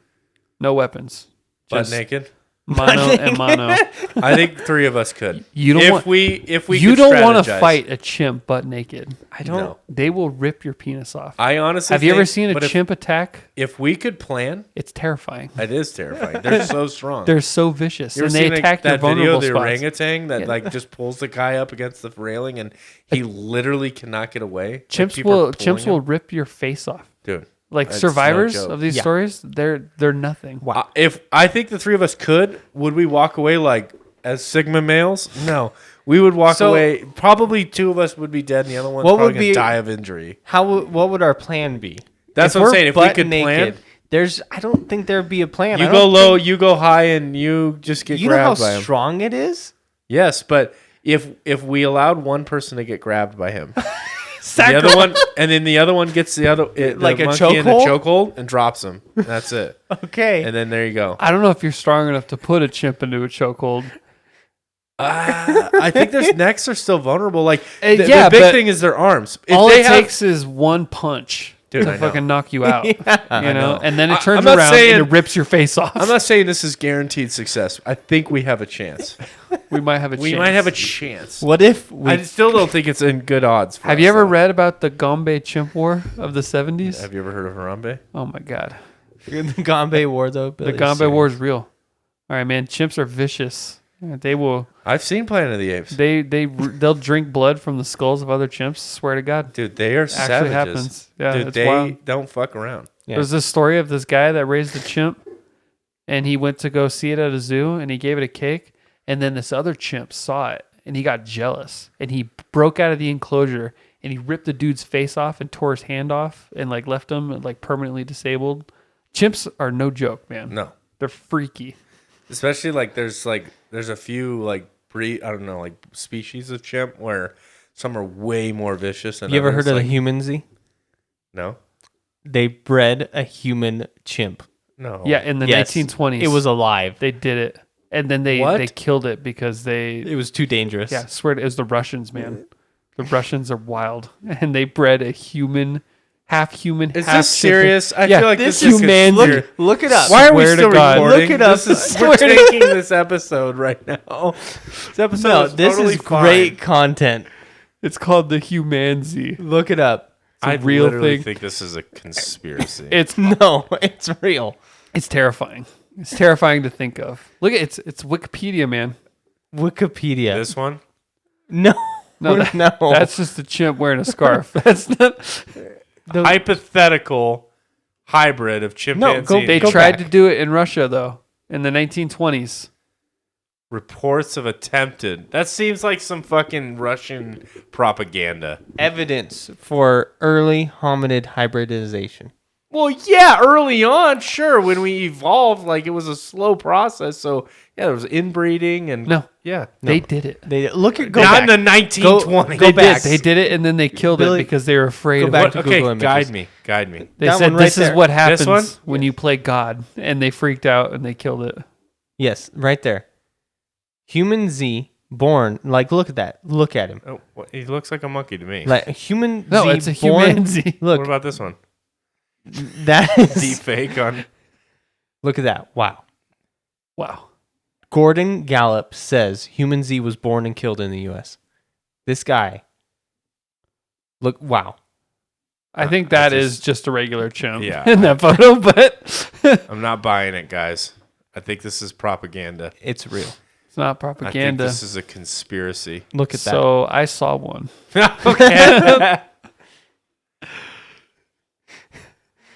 No weapons. Butt Just- naked. Mano and mano. I think 3 of us could. You don't if want- we You could don't want to strategize. fight a chimp butt naked. I don't. No. They will rip your penis off. I honestly Have you ever think- seen a but chimp attack? If we could plan, It's terrifying. it is terrifying. They're so strong. They're so vicious, You ever and they seen attack your that video vulnerable of the spots. orangutan that like just pulls the guy up against the railing and he literally cannot get away? Like, Chimps people are will pulling him. rip your face off. Dude. Like That's survivors no joke. of these Yeah. stories, they're nothing. If I think the 3 of us could, would we walk away like as Sigma males? No. We would walk So- away. Probably 2 of us would be dead and the other one's What probably would going to be- die of injury. What would our plan be? That's what I'm we're saying. If we butt could plan, I don't think there'd be a plan. you I go don't low, think- you go high, and you just get You know how grabbed by him. strong it is. Yes, but if we allowed one person to get grabbed by him, the other one, and then the other one gets the Like a monkey in a chokehold? chokehold and drops him. And that's it. Okay. And then there you go. I don't know if you're strong enough to put a chimp into a chokehold. I think their necks are still vulnerable. Like yeah, the big but thing is their arms. If All they it have- takes is one punch Dude, to I know. fucking knock you out. You know, and then it I'm turns not around saying- and it rips your face off. I'm not saying this is guaranteed success. I think we have a chance. we might have a We chance. might have a chance. What if we? I still don't think it's in good odds. For Have us, you ever though. read about the Gombe chimp war of the 70s? Have you ever heard of Harambe? Oh my god. the Gombe War though? The Gombe war is real. All right, man. Chimps are vicious. They will. I've seen Planet of the Apes. They'll drink blood from the skulls of other chimps. Swear to God. Dude, they are Actually savages. happens. Yeah, Dude, it's they wild. don't fuck around. Yeah. There's this story of this guy that raised a chimp, and he went to go see it at a zoo, and he gave it a cake, and then this other chimp saw it, and he got jealous, and he broke out of the enclosure, and he ripped the dude's face off and tore his hand off, and like left him like permanently disabled. Chimps are no joke, man. No. They're freaky. Especially there's a few like species of chimp where some are way more vicious than You ever others. heard of like, the human Z? No. They bred a human chimp. No. Yeah, in the Yes. 1920s, It was alive. they did it, and then they What? killed it because they It was too dangerous. yeah, I swear it was the Russians, man. The Russians are wild, and they bred a human, half human. Is half this serious? I Yeah, feel like This this is human- conspiracy. Look it up. Why are we Swear to still God. recording? Look it up. This is, Swear we're to- taking this episode right now. This episode No, is this totally is fine. great content. It's called the Humanzy. Look it up. I a real literally thing. think this is a conspiracy. It's No, it's real. it's terrifying. It's terrifying to think of. Look at it's Wikipedia, man. Wikipedia. This one? No, No, no. That's just a chimp wearing a scarf. That's not. Hypothetical hybrid of chimpanzee. go- and They Go tried back. to do it in Russia though, in the 1920s. Reports of attempted. That seems like some fucking Russian propaganda. evidence for early hominid hybridization. Well, yeah, early on, sure, when we evolved, like it was a slow process. So yeah, there was inbreeding and No. yeah, They did it. They look at go not back. in the 1920s. Go They back. did. They did it, and then they killed Billy, it because they were afraid go of back what to Okay, Google guide Images. me, guide me. They That said one right this is there. what This happens one? when you play God, and they freaked out and they killed it. Yes, right there. Human Z born. Like, look at that. Look at him. Oh, what, he looks like a monkey to me. Like a human. No, Z it's a born. humanity. What Look, about this one? that Deep is. fake on. Look at that. Wow. Wow. Gordon Gallup says Human Z was born and killed in the U.S. This guy. Look, wow. I think that's that just- is just a regular chimp Yeah. in that photo, but I'm not buying it, guys. I think this is propaganda. It's real. it's not I think propaganda. this is a conspiracy. Look at So I saw one. Okay.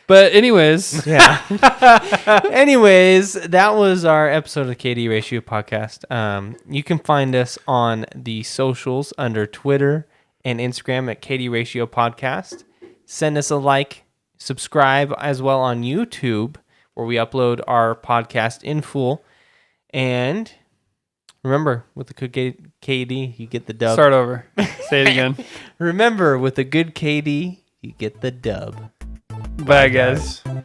But anyways, that. Yeah. Anyways, that was our episode of the KD Ratio podcast. You can find us on the socials under Twitter and Instagram at KD Ratio Podcast. Send us a like, subscribe as well on YouTube, where we upload our podcast in full. And remember, with the good KD, you get the dub. start over. Say it again. Remember, with a good KD, you get the dub. Bye, guys. Guys.